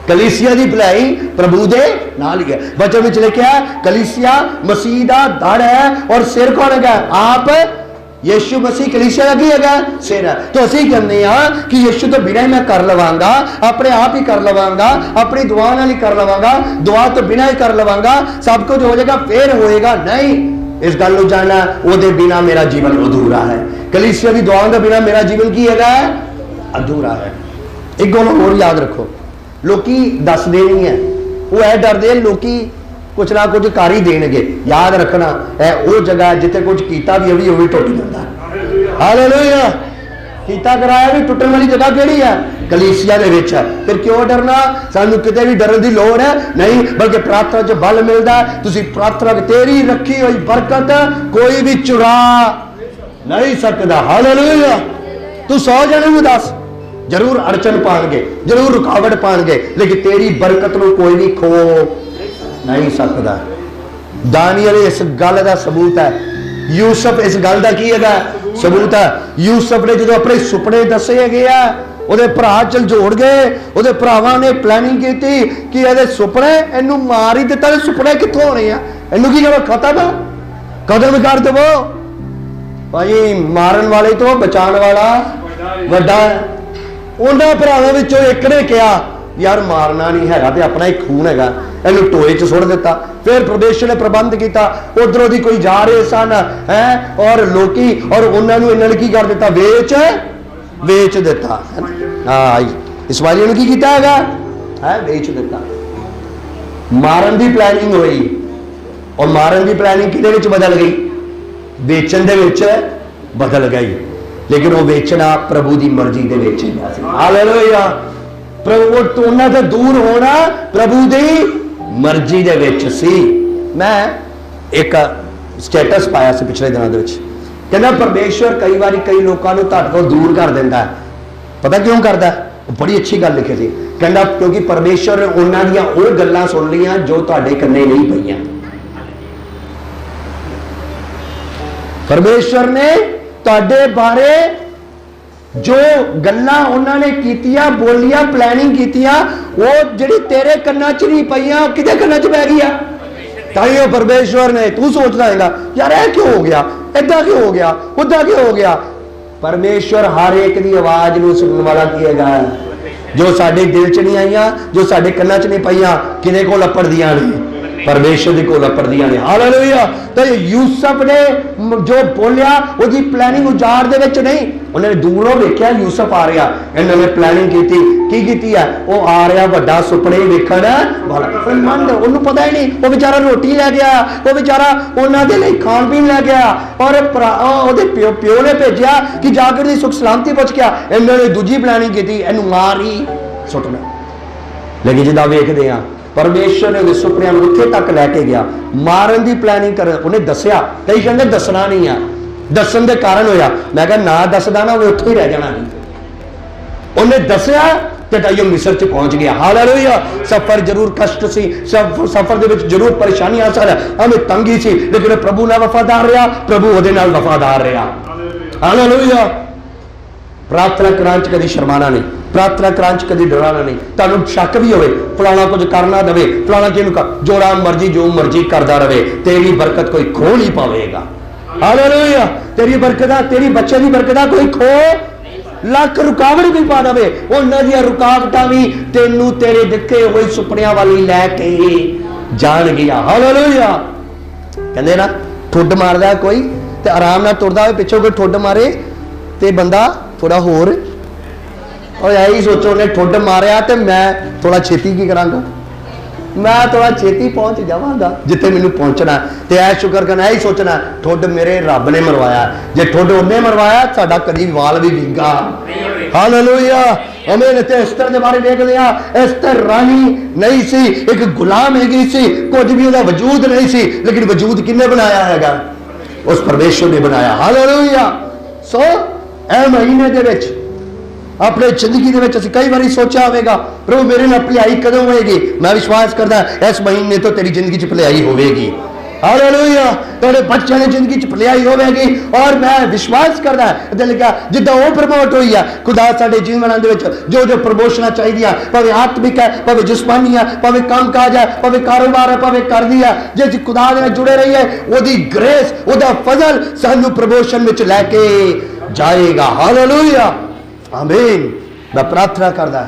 Speaker 1: ਕਲੀਸਿਆ ਦੀ ਭਲਾਈ ਪ੍ਰਭੂ ਦੇ ਨਾਲ ਹੀ ਹੈ। ਬਚਨ ਵਿੱਚ ਲਿਖਿਆ ਕਲੀਸਿਆ ਮਸੀਹ ਦਾ ਧੜ ਹੈ ਔਰ ਸਿਰ ਕੌਣ ਹੈਗਾ? ਆਪ ਯਿਸੂ ਮਸੀਹ ਕਲੀਸਿਆ ਦਾ ਕੀ ਹੈਗਾ? ਸਿਰ ਹੈ। ਤਾਂ ਅਸੀਂ ਕਹਿੰਦੇ ਆ ਕਿ ਯਿਸੂ ਤੋਂ ਬਿਨਾਂ ਹੀ ਮੈਂ ਕਰ ਲਵਾਂਗਾ, ਆਪਣੇ ਆਪ ਹੀ ਕਰ ਲਵਾਂਗਾ, ਆਪਣੀ ਦੁਆ ਨਾਲ ਹੀ ਕਰ ਲਵਾਂਗਾ, ਦੁਆ ਤੋਂ ਬਿਨਾਂ ਹੀ ਕਰ ਲਵਾਂਗਾ, ਸਭ ਕੁਝ ਹੋ ਜਾਏਗਾ, ਫੇਰ ਹੋਏਗਾ। ਨਹੀਂ, ਇਸ ਗੱਲ ਨੂੰ ਜਾਣਨਾ ਉਹਦੇ ਬਿਨਾਂ ਮੇਰਾ ਜੀਵਨ ਅਧੂਰਾ ਹੈ। ਕਲੀਸਿਆ ਦੀ ਦੁਆ ਦੇ ਬਿਨਾਂ ਮੇਰਾ ਜੀਵਨ ਕੀ ਹੈਗਾ? ਅਧੂਰਾ ਹੈ। ਇੱਕ ਗੱਲ ਹੋਰ ਯਾਦ ਰੱਖੋ, ਲੋਕੀ ਦੱਸਦੇ ਨਹੀਂ ਹੈ, ਉਹ ਇਹ ਡਰਦੇ ਲੋਕੀ ਕੁਛ ਨਾ ਕੁਝ ਕਰ ਹੀ ਦੇਣਗੇ। ਯਾਦ ਰੱਖਣਾ ਇਹ ਉਹ ਜਗ੍ਹਾ ਜਿੱਥੇ ਕੁਝ ਕੀਤਾ ਵੀ ਉਹ ਵੀ ਟੁੱਟ ਜਾਂਦਾ। ਹਾਲੇਲੂਇਆ। ਕੀਤਾ ਕਰਾਇਆ ਵੀ ਟੁੱਟਣ ਵਾਲੀ ਜਗ੍ਹਾ ਕਿਹੜੀ ਹੈ? ਕਲੀਸਿਆ ਦੇ ਵਿੱਚ ਹੈ। ਫਿਰ ਕਿਉਂ ਡਰਨਾ? ਸਾਨੂੰ ਕਿਤੇ ਵੀ ਡਰਨ ਦੀ ਲੋੜ ਹੈ ਨਹੀਂ, ਬਲਕਿ ਪ੍ਰਾਰਥਨਾ 'ਚ ਬਲ ਮਿਲਦਾ। ਤੁਸੀਂ ਪ੍ਰਾਰਥਨਾ ਤੇਰੀ ਰੱਖੀ ਹੋਈ ਬਰਕਤ ਕੋਈ ਵੀ ਚੁਰਾ ਨਹੀਂ ਸਕਦਾ। ਹਾਲੇਲੂਇਆ। ਤੂੰ 100 ਜਣੇ ਨੂੰ ਦੱਸ, ਜ਼ਰੂਰ ਅੜਚਨ ਪਾਣਗੇ, ਜ਼ਰੂਰ ਰੁਕਾਵਟ ਪਾਣਗੇ, ਲੇਕਿਨ ਤੇਰੀ ਬਰਕਤ ਨੂੰ ਕੋਈ ਵੀ ਖੋ ਨਹੀਂ ਸਕਦਾ। ਦਾਨੀਏਲ ਇਸ ਗੱਲ ਦਾ ਸਬੂਤ ਹੈ। ਯੂਸਫ ਇਸ ਗੱਲ ਦਾ ਕੀ ਹੈਗਾ? ਸਬੂਤ ਹੈ। ਯੂਸਫ ਨੇ ਜਦੋਂ ਆਪਣੇ ਸੁਪਨੇ ਦੱਸੇ ਹੈਗੇ ਆ, ਉਹਦੇ ਭਰਾ ਝੰਜੋੜ ਗਏ, ਉਹਦੇ ਭਰਾਵਾਂ ਨੇ ਪਲੈਨਿੰਗ ਕੀਤੀ ਕਿ ਇਹਦੇ ਸੁਪਨੇ ਇਹਨੂੰ ਮਾਰ ਹੀ ਦਿੱਤਾ। ਤੇ ਸੁਪਨੇ ਕਿੱਥੋਂ ਹੋਣੇ ਆ? ਇਹਨੂੰ ਕੀ ਕਰੋ? ਖਤਮ ਕਦਮ ਕਰ ਦੇਵੋ। ਭਾਈ ਮਾਰਨ ਵਾਲੇ ਤੋਂ ਬਚਾਉਣ ਵਾਲਾ ਵੱਡਾ ਹੈ। ਉਹਨਾਂ ਭਰਾਵਾਂ ਵਿੱਚੋਂ ਇੱਕ ਨੇ ਕਿਹਾ ਯਾਰ ਮਾਰਨਾ ਨਹੀਂ ਹੈਗਾ ਤੇ ਆਪਣਾ ਹੀ ਖੂਨ ਹੈਗਾ, ਇਹਨੂੰ ਟੋਏ 'ਚ ਸੁੱਟ ਦਿੱਤਾ। ਫਿਰ ਪ੍ਰਭੇਸ਼ਰ ਨੇ ਪ੍ਰਬੰਧ ਕੀਤਾ, ਉਧਰੋਂ ਦੀ ਕੋਈ ਜਾ ਰਹੇ ਸਨ ਹੈ ਔਰ ਲੋਕੀ, ਔਰ ਉਹਨਾਂ ਨੂੰ ਇਹਨਾਂ ਨੇ ਕੀ ਕਰ ਦਿੱਤਾ? ਵੇਚ ਦਿੱਤਾ। ਹਾਂ, ਇਸਮਾਈਲ ਨੂੰ ਕੀ ਕੀਤਾ ਹੈਗਾ? ਵੇਚ ਦਿੱਤਾ। ਮਾਰਨ ਦੀ ਪਲੈਨਿੰਗ ਹੋਈ, ਔਰ ਮਾਰਨ ਦੀ ਪਲੈਨਿੰਗ ਕਿਹਦੇ ਵਿੱਚ ਬਦਲ ਗਈ? ਵੇਚਣ ਦੇ ਵਿੱਚ ਬਦਲ ਗਈ। ਲੇਕਿਨ ਉਹ ਵੇਚਣਾ ਪ੍ਰਭੂ ਦੀ ਮਰਜ਼ੀ ਦੇ ਵਿੱਚ ਹੈਗਾ ਸੀ। ਹਾਲੇਲੂਇਆ। ਪ੍ਰਭੂ ਤੋਂ ਉਹਨਾਂ ਤੋਂ ਦੂਰ ਹੋਣਾ ਪ੍ਰਭੂ ਦੀ ਮਰਜ਼ੀ ਦੇ ਵਿੱਚ ਸੀ। ਮੈਂ ਇੱਕ ਸਟੇਟਸ ਪਾਇਆ ਸੀ ਪਿਛਲੇ ਦਿਨਾਂ ਦੇ ਵਿੱਚ, ਕਹਿੰਦਾ ਪਰਮੇਸ਼ਵਰ ਕਈ ਵਾਰੀ ਕਈ ਲੋਕਾਂ ਨੂੰ ਤੁਹਾਡੇ ਤੋਂ ਦੂਰ ਕਰ ਦਿੰਦਾ ਹੈ। ਪਤਾ ਕਿਉਂ ਕਰਦਾ? ਉਹ ਬੜੀ ਅੱਛੀ ਗੱਲ ਲਿਖੀ ਸੀ। ਕਹਿੰਦਾ ਕਿਉਂਕਿ ਪਰਮੇਸ਼ਵਰ ਨੇ ਉਹਨਾਂ ਦੀਆਂ ਉਹ ਗੱਲਾਂ ਸੁਣ ਲਈਆਂ ਜੋ ਤੁਹਾਡੇ ਕੰਨੇ ਨਹੀਂ ਪਈਆਂ। ਪਰਮੇਸ਼ਵਰ ਨੇ ਤੁਹਾਡੇ ਬਾਰੇ ਜੋ ਗੱਲਾਂ ਉਹਨਾਂ ਨੇ ਕੀਤੀਆਂ, ਬੋਲੀਆਂ, ਪਲੈਨਿੰਗ ਕੀਤੀਆਂ, ਉਹ ਜਿਹੜੀ ਤੇਰੇ ਕੰਨਾਂ 'ਚ ਨਹੀਂ ਪਈਆਂ, ਉਹ ਕਿਹਦੇ ਕੰਨਾਂ 'ਚ ਪੈ ਗਈਆਂ? ਤਾਂ ਹੀ ਉਹ ਪਰਮੇਸ਼ਵਰ ਨੇ, ਤੂੰ ਸੋਚਦਾ ਹੈਗਾ ਯਾਰ ਇਹ ਕਿਉਂ ਹੋ ਗਿਆ, ਏਦਾਂ ਕਿਉਂ ਹੋ ਗਿਆ, ਉੱਦਾਂ ਕਿਉਂ ਹੋ ਗਿਆ। ਪਰਮੇਸ਼ਵਰ ਹਰ ਇੱਕ ਦੀ ਆਵਾਜ਼ ਨੂੰ ਸੁਣਨ ਵਾਲਾ ਕੀ ਹੈਗਾ? ਜੋ ਸਾਡੇ ਦਿਲ 'ਚ ਨਹੀਂ ਆਈਆਂ, ਜੋ ਸਾਡੇ ਕੰਨਾਂ 'ਚ ਨਹੀਂ ਪਈਆਂ, ਕਿਹਦੇ ਕੋਲ ਅਪੜਦੀਆਂ ਨੇ? ਪਰਮੇਸ਼ਰ ਦੇ ਕੋਲ ਅਪੜਦੀਆਂ ਨੇ। ਹਾਲੇਲੂਇਆ। ਤਾਂ ਯੂਸਫ ਨੇ ਜੋ ਬੋਲਿਆ ਉਹਦੀ ਪਲੈਨਿੰਗ ਉਜਾੜ ਦੇ ਵਿੱਚ ਨਹੀਂ, ਉਹਨੇ ਦੂਰੋਂ ਵੇਖਿਆ ਯੂਸਫ ਆ ਰਿਹਾ, ਇਹਨਾਂ ਨੇ ਪਲੈਨਿੰਗ ਕੀਤੀ। ਕੀ ਕੀਤੀ ਹੈ? ਉਹ ਆ ਰਿਹਾ ਵੱਡਾ ਸੁਪਨੇ ਵੇਖਣ ਵਾਲਾ। ਉਹਨੂੰ ਪਤਾ ਹੀ ਨਹੀਂ, ਉਹ ਵਿਚਾਰਾ ਰੋਟੀ ਲੈ ਗਿਆ, ਉਹ ਵਿਚਾਰਾ ਉਹਨਾਂ ਦੇ ਲਈ ਖਾਣ ਪੀਣ ਲੈ ਗਿਆ, ਔਰ ਉਹਦੇ ਪਿਓ ਨੇ ਭੇਜਿਆ ਕਿ ਜਾ ਕੇ ਉਹਦੀ ਸੁਖ ਸਲਾਮਤੀ ਪੁੱਛ ਗਿਆ। ਇਹਨਾਂ ਨੇ ਦੂਜੀ ਪਲੈਨਿੰਗ ਕੀਤੀ, ਇਹਨੂੰ ਮਾਰ ਹੀ ਸੁੱਟਣਾ। ਲੇਕਿਨ ਜਿੱਦਾਂ ਵੇਖਦੇ ਆ ਪਰਮੇਸ਼ਰ ਨੇ ਉਹਦੇ ਸੁਪਨਿਆਂ ਨੂੰ ਉੱਥੇ ਤੱਕ ਲੈ ਕੇ ਗਿਆ। ਮਾਰਨ ਦੀ ਪਲੈਨਿੰਗ ਕਰ ਉਹਨੇ ਦੱਸਿਆ। ਕਈ ਕਹਿੰਦੇ ਦੱਸਣਾ ਨਹੀਂ ਆ, ਦੱਸਣ ਦੇ ਕਾਰਨ ਹੋਇਆ। ਮੈਂ ਕਿਹਾ ਨਾ ਦੱਸਦਾ ਨਾ, ਉਹ ਉੱਥੇ ਹੀ ਰਹਿ ਜਾਣਾ ਸੀ। ਉਹਨੇ ਦੱਸਿਆ ਤੇ ਤਾਂ ਉਹ ਮਿਸਰ 'ਚ ਪਹੁੰਚ ਗਿਆ। ਹਾਲੇਲੂਇਆ। ਸਫ਼ਰ ਜ਼ਰੂਰ ਕਸ਼ਟ ਸੀ, ਸਫ਼ਰ ਦੇ ਵਿੱਚ ਜ਼ਰੂਰ ਪਰੇਸ਼ਾਨੀਆਂ ਸਨ, ਹਮੇ ਤੰਗੀ ਸੀ, ਲੇਕਿਨ ਪ੍ਰਭੂ ਨਾਲ ਵਫਾਦਾਰ ਰਿਹਾ, ਪ੍ਰਭੂ ਉਹਦੇ ਨਾਲ ਵਫਾਦਾਰ ਰਿਹਾ। ਹਾਲੇਲੂਇਆ। ਪ੍ਰਾਰਥਨਾ ਕਰਾਂ 'ਚ ਕਦੀ ਸ਼ਰਮਾਣਾ ਨਹੀਂ, ਪ੍ਰਾਰਥਨਾ ਕਰਾਂ 'ਚ ਕਦੀ ਡਰਾਣਾ ਨਹੀਂ। ਤੁਹਾਨੂੰ ਸ਼ੱਕ ਵੀ ਹੋਵੇ ਫਲਾਣਾ ਕੁਝ ਕਰਨਾ ਦੇਵੇ, ਫਲਾਣਾ ਕਿਹਨੂੰ ਕਰ, ਜੋੜਾ ਮਰਜ਼ੀ ਜੋ ਮਰਜ਼ੀ ਕਰਦਾ ਰਵੇ, ਤੇਰੀ ਬਰਕਤ ਕੋਈ ਖੋ ਨਹੀਂ ਪਾਵੇਗਾ। ਹਾਲੇਲੂਇਆ। ਤੇਰੀ ਬਰਕਤਾਂ, ਤੇਰੀ ਬੱਚੇ ਦੀ ਬਰਕਤਾਂ ਕੋਈ ਖੋ, ਲੱਖ ਰੁਕਾਵਟ ਵੀ ਪਾ ਦੇਵੇ, ਉਹਨਾਂ ਦੀਆਂ ਰੁਕਾਵਟਾਂ ਵੀ ਤੈਨੂੰ ਤੇਰੇ ਦਿੱਤੇ ਹੋਏ ਸੁਪਨਿਆਂ ਵਾਲੀ ਲੈ ਕੇ ਜਾਣਗੀਆਂ। ਹਾਲੇਲੂਇਆ। ਕਹਿੰਦੇ ਨਾ ਠੁੱਡ ਮਾਰਦਾ ਕੋਈ ਤੇ ਆਰਾਮ ਨਾਲ ਤੁਰਦਾ ਹੋਵੇ, ਪਿੱਛੋਂ ਕੋਈ ਠੁੱਡ ਮਾਰੇ ਤੇ ਬੰਦਾ ਥੋੜਾ ਹੋਰ, ਔਰ ਇਹੀ ਸੋਚੋ ਉਹਨੇ ਠੁੱਡ ਮਾਰਿਆ ਤੇ ਮੈਂ ਥੋੜਾ ਛੇਤੀ ਕੀ ਕਰਾਂਗਾ। मैं थोड़ा छेती पहुंच जावांगा जिथे मैनू पहुंचना ते ऐ शुक्र करना यही सोचना ठुड मेरे रब ने मरवाया जे ठुड उन्हें मरवाया साडा कदी वाल भी विंगा हालेलुया आमीन ते एस्तर दे बारे देखदे आ एस्तर रानी नहीं सी एक गुलाम हैगी सी कुछ भी ओदा वजूद नहीं सी लेकिन वजूद किन्ने बनाया हैगा उस परमेश्वर ने बनाया हालेलुया सो ए महीने दे विच अपने जिंदगी दे विच असीं कई बारी सोचा होवेगा प्रभु मेरे नाल भलाई कदों होएगी मैं विश्वास करदा इस महीने तो तेरी जिंदगी च भलाई होवेगी हालेलुया तेरे बच्चों की जिंदगी च भलाई होवेगी और मैं विश्वास करदा दिल क्या जिद्दां वो प्रमोट होई है खुदा साडे जीवनां दे विच जो जो प्रमोशनां चाहिदियां भावें आत्मिक है भावें जिस्मानी है भावें काम काज है भावें कारोबार है भावें करदी है जे असीं खुदा दे नाल जुड़े रहिए ओदी ग्रेस ओदा फजल सानू प्रमोशन विच लैके जाएगा हालेलुया आमीन मैं प्रार्थना करदा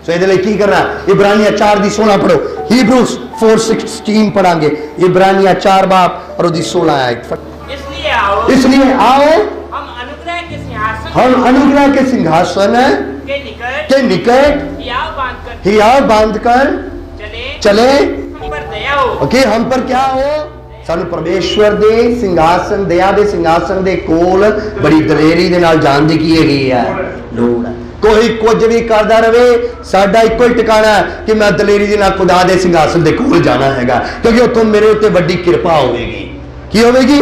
Speaker 1: सो इहदे लई की करना इब्रानिया 4:16 पढ़ो हीब्रूस 4:16 पढ़ांगे इब्रानिया 4 बाब और 16 आयत इसलिए आओ हम अनुग्रह के सिंहासन के निकट हियाव बांधकर चले ओके हम पर क्या हो सानू परमेश्वर दे सिंहासन दया दे सिंहासन दे कोल बड़ी दलेरी दे नाल जान दी की हैगी है लोड़ है कोई कुछ भी करदा रहे साडा इक्को ही ठिकाना है कि मैं दलेरी दे नाल खुदा दे सिंहासन दे कोल जाना हैगा क्योंकि उत्थों मेरे उत्ते बड़ी कृपा होवेगी की होवेगी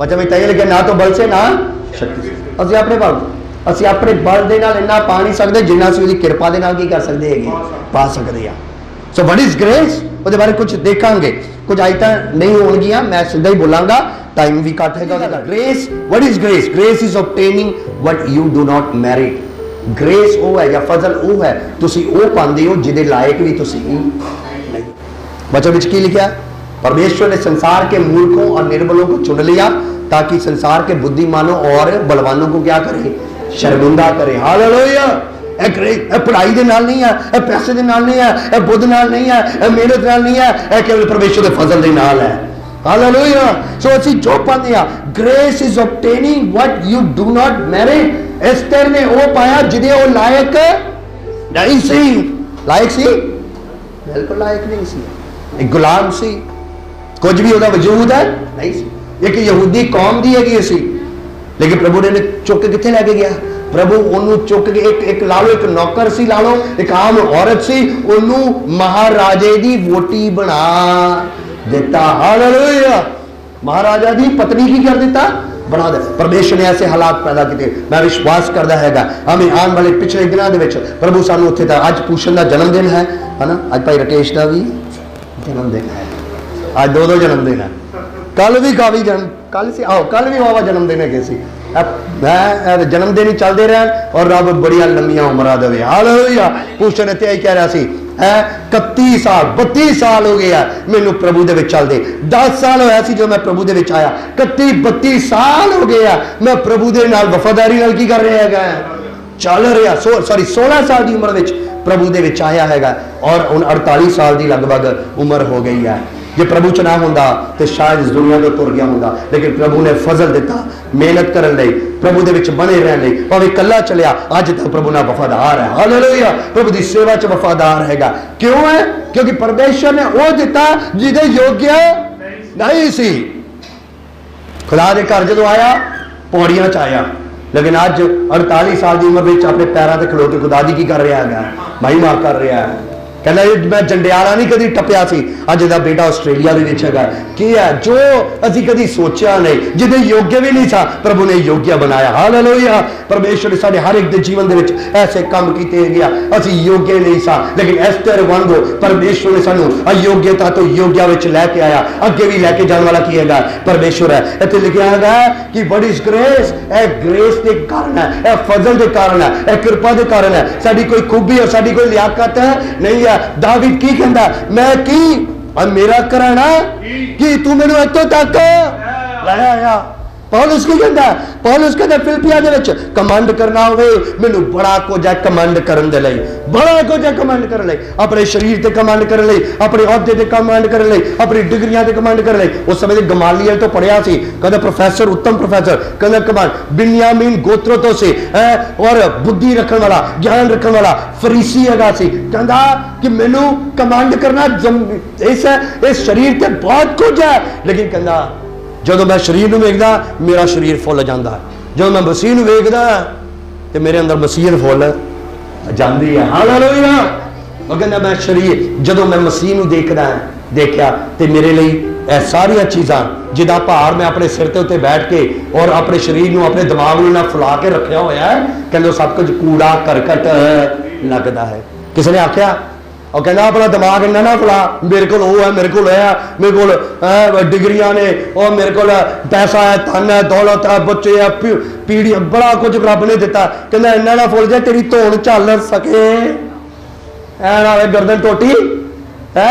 Speaker 1: मतलब इतना लगे ना तो बल से ना शक्ति से ਅਸੀਂ ਆਪਣੇ ਬਲ ਦੇ ਨਾਲ ਇੰਨਾ ਪਾ ਨਹੀਂ ਸਕਦੇ ਜਿੰਨਾ ਅਸੀਂ ਉਹਦੀ ਕਿਰਪਾ ਦੇ ਨਾਲ ਕੀ ਕਰ ਸਕਦੇ ਹੈਗੇ ਪਾ ਸਕਦੇ ਆ ਸੋ ਵਾਟ ਇਜ਼ ਗ੍ਰੇਸ ਉਹਦੇ ਬਾਰੇ ਕੁਝ ਦੇਖਾਂਗੇ ਕੁਝ ਆਇਤਾਂ ਨਹੀਂ ਹੋਣਗੀਆਂ ਮੈਂ ਸਿੱਧਾ ਹੀ ਬੋਲਾਂਗਾ ਟਾਈਮ ਵੀ ਘੱਟ ਹੈਗਾ ਉਹਦਾ grace what is grace grace is obtaining what you do not merit grace ਉਹ ਹੈ ਜਾਂ ਫਜ਼ਲ ਉਹ ਹੈ ਤੁਸੀਂ ਉਹ ਪਾਉਂਦੇ ਹੋ ਜਿਹਦੇ ਲਾਇਕ ਵੀ ਤੁਸੀਂ ਨਹੀਂ बचन में की लिखा परमेश्वर ने संसार के मूर्खों और निर्बलों को चुन लिया ताकि संसार के बुद्धिमानों और बलवानों को क्या करे शर्मिंदा करे हालेलुया पढ़ाई के नाल नहीं है पैसे के नाल नहीं है बुद्ध नाल नहीं है मेहनत नाल नहीं है केवल परमेश्वर के फजल के नाल है हालेलुया सो ਅਸੀਂ ਜੋ ਪਾਉਂਦੇ ਆ grace is obtaining what you do not merit Esther ने वो पाया ਜਿਹਦੇ ਉਹ ਲਾਇਕ नहीं सी लायक सी बिल्कुल लायक नहीं सी एक गुलाम सी कुछ भी ਉਹਦਾ ਵਜੂਦ ਹੈ नहीं सी एक यहूदी कौम ਦੀ ਹੈਗੀ ਸੀ लेकिन प्रभु ने चुक के किथे लेके गया प्रभु ओनू चुक के एक ला लो एक नौकर सी ला लो एक आम औरत सी ओनू महाराजे दी वोटी बना देता हालेलुया महाराजा दी पत्नी की कर देता बना दे परमेश्वर ने ऐसे हालात पैदा किए मैं विश्वास करता हैगा हमें आने वाले पिछले दिनों दे विच प्रभु सानू उत्थे दा अज पूछन दा जन्मदिन है ना अज भाई राकेश दा भी जन्मदिन है आज दो जन्मदिन है कल भी काफी जन्म कल से आओ कल भी वावा जन्मदिन है किसी मैं जन्मदिन ही चलते रहे और रब बड़िया लंबिया उम्र दे हालेलुया पूछन इत्थे कह रहा सी 31 साल 32 साल हो गया मैनू प्रभु दे विच चलदे 10 साल होया सी जो मैं प्रभु दे विच आया 31-32 साल हो गया मैं प्रभु दे नाल वफादारी नाल की कर रहा हैगा चल रहा सॉरी 16 साल की उम्र विच प्रभु दे विच आया हैगा और हुण 48 साल की लगभग उम्र हो गई है जे प्रभु च ना होंदा ते शायद इस दुनिया तो तुर गया होंदा लेकिन प्रभु ने फजल दिता मेहनत करन लई प्रभु दे विच बने रहन लई भावें कल्ला चलिया अज तक प्रभु नाल वफादार है हालेलुया प्रभु दी सेवा च वफादार हैगा क्यों है क्योंकि परमेश्वर ने वो दिता जिहदे योग्य नहीं सी खुदा दे घर जदों आया पौड़ियां च आया लेकिन अज 48 साल की उम्र में अपने पैरों से खलो के खुदा दी की कर रहा है महिमा कर रहा है कहना मैं जंडियाला नहीं कभी टपया सी अज दा बेटा आस्ट्रेलिया दे विच हैगा की है जो असी कभी सोचा नहीं जिहदे योग्य भी नहीं था प्रभु ने योग्य बनाया हालेलुया परमेश्वर ने साडे हर एक दे जीवन दे विच ऐसे काम कीते गया असी योग्य नहीं सा लेकिन एस्तर वांगू परमेश्वर ने सानू अयोग्यता तो योग्य विच लैके आया अगे भी लैके जाने वाला की हैगा परमेश्वर है इत्थे लिखिया हैगा कि व्हाट इज ग्रेस ए ग्रेस दे कारण है ए फजल दे कारण है ए कृपा दे कारण है साडी कोई खूबी और साडी कोई लियाकत नहीं दावीद की कहंदा मैं की और मेरा कराना कि तू मेनू इत्थों तक ले आया पौलुस की कहता है, पौलुस कहता फिलिपिया दे विच कमांड करना होवे मैनू बड़ा कुछ है कमांड करन दे लई, बड़ा कुछ है कमांड करन लई, अपने शरीर ते कमांड करन लई, अपने अहुदे ते कमांड करन लई, अपनी डिग्रियां ते कमांड करन लई। उस समय गमालियल तो पढ़िया सी, कहता प्रोफेसर, उत्तम प्रोफेसर, कहता कमांड बिन्यामीन गोत्रों तो से और बुद्धि रखने वाला, ज्ञान रखने वाला फरीसी हैगा सी, कहता कि मैनू कमांड करना इस शरीर ते बहुत कुछ है, लेकिन कहता ਜਦੋਂ मैं शरीर ਨੂੰ ਵੇਖਦਾ मेरा शरीर फुੱਲ ਜਾਂਦਾ ਹੈ, ਜਦੋਂ मैं मसीह ਨੂੰ ਵੇਖਦਾ ਤੇ ਮੇਰੇ ਅੰਦਰ ਮਸੀਹਤ ਫੁੱਲ ਜਾਂਦੀ ਹੈ। ਹਾਲੇਲੂਇਆ। ਉਹ ਕਹਿੰਦਾ ਮੈਂ शरीर ਜਦੋਂ मैं मसीह ਨੂੰ ਦੇਖਿਆ ਤੇ ਮੇਰੇ ਲਈ ਇਹ ਸਾਰੀਆਂ ਚੀਜ਼ਾਂ ਜਿਹਦਾ ਭਾਰ ਮੈਂ ਆਪਣੇ ਸਿਰ ਤੇ ਉੱਤੇ ਬੈਠ ਕੇ ਔਰ ਆਪਣੇ शरीर ਨੂੰ ਆਪਣੇ ਦਿਮਾਗ ਨੂੰ ਨਾ ਫੁਲਾ ਕੇ ਰੱਖਿਆ ਹੋਇਆ ਹੈ, ਕਹਿੰਦੇ ਸਭ ਕੁਝ ਕੂੜਾ ਕਰਕਟ ਲੱਗਦਾ ਹੈ। ਕਿਸੇ ਨੇ ਆਖਿਆ और कहना अपना दिमाग इन्ना ना फुला, मेरे को वो है, मेरे को है, मेरे को डिग्रियां ने और मेरे को पैसा है, धन है, दौलत है, बच्चे है, पीढ़ी, बड़ा कुछ रब ने दिता, कहना इन्ना ना फुल जाए तेरी धौन झल सके, ना गर्दन टोटी है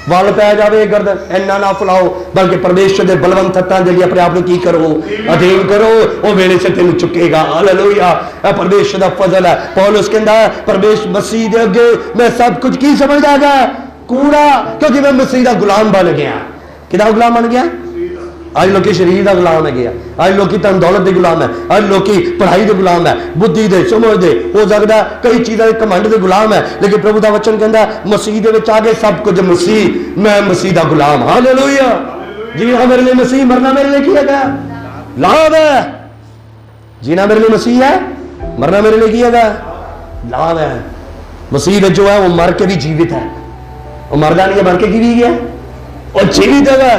Speaker 1: वल पै जाए गर्दन, इन्ना ना फुलाओ, बल्कि परमेश्वर के बलवंत हत्थां दे अपने आप की करो, अधीन करो, वो वेले से तेन चुकेगा। हालेलुया। परमेश्वर का फजल है। पौलुस कहता है परमेश्वर मसीह दे अगे मैं सब कुछ की समझ आ गया कूड़ा, क्योंकि मैं मसीह का गुलाम बन गया। किदा गुलाम बन गया? आज लोग शरीर का गुलाम है गया, आज लोग धन दौलत के गुलाम है, आज लोग पढ़ाई के गुलाम है, बुद्धि दे समझ दे हो सकता कई चीज़ों के कमंड के गुलाम है, लेकिन प्रभु का वचन कहता मसीह दे विच आ गए सब कुछ मसीह, मैं मसीह का गुलाम। हालेलुया। जीना मेरे लिए मसीह, मरना मेरे लिए किया गया लाभ है। जीना मेरे लिए मसीह है, मरना मेरे लिए किया गया लाभ है। मसीह जो है वो मर के भी जीवित है, वो मरदा नहीं है, मर के भी गया और जीवित है,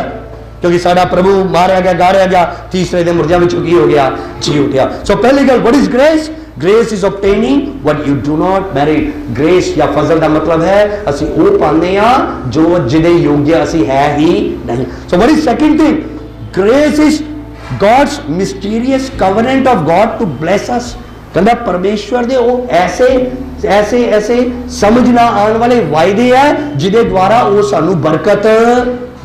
Speaker 1: क्योंकि साडा प्रभु मारिया गया, गाड़िया गया, तीसरे दिन मुर्दियां विचों की हो गया, जी उठा। सो पहली गल what is grace? Grace is obtaining what you do not merit. Grace या फजल का मतलब है ਅਸੀਂ ਉਹ ਪਾਉਂਦੇ ਆ ਜੋ ਜਿਹਦੇ ਯੋग्य ਅਸੀਂ ਹੈ ਹੀ ਨਹੀਂ। So what is second thing? Grace is God's mysterious covenant of God to bless us. कहता परमेश्वर दे वो ऐसे ऐसे ऐसे समझ ना आने वाले वायदे है जिहदे द्वारा वो सानू बरकत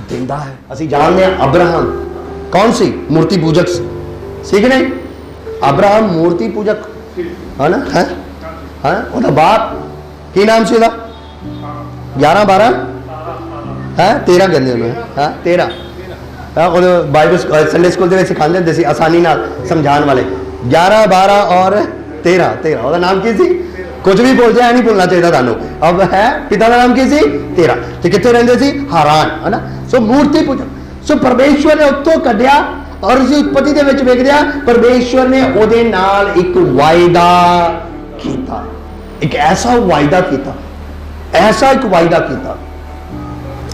Speaker 1: देता है। ਅਸੀਂ जानते हैं अब्राहम कौन सी मूर्ति पूजक सी कि नहीं? अब्राहम मूर्ति पूजक है ना, है ਉਹਦਾ बाप की नाम सी ਉਹਦਾ? 11 12 है 13 ਕਹਿੰਦੇ ਉਹਨੂੰ, है 13 ਉਹਦੇ ਬਾਈਬਲ ਸੰਡੇ ਸਕੂਲ ਦੇ ਵਿੱਚ ਸਿਖਾਉਂਦੇ ਹੁੰਦੇ ਸੀ ਆਸਾਨੀ ਨਾਲ ਸਮਝਾਉਣ ਵਾਲੇ। 11 12 और 13 ਉਹਦਾ ਨਾਮ ਕੀ ਸੀ? कुछ भी बोल जाए नहीं भूलना चाहिए थानू। अब है पिता का नाम की सी? 13। तो कितने रहंदे सी? हारान, है ना। सो मूर्ति पूजक। सो परमेश्वर ने उत्तों कढ़िया और उसी उत्पत्ति दे विच वेखदिया परमेश्वर ने ओदे नाल एक वायदा कीता, एक ऐसा वायदा कीता, ऐसा एक वायदा कीता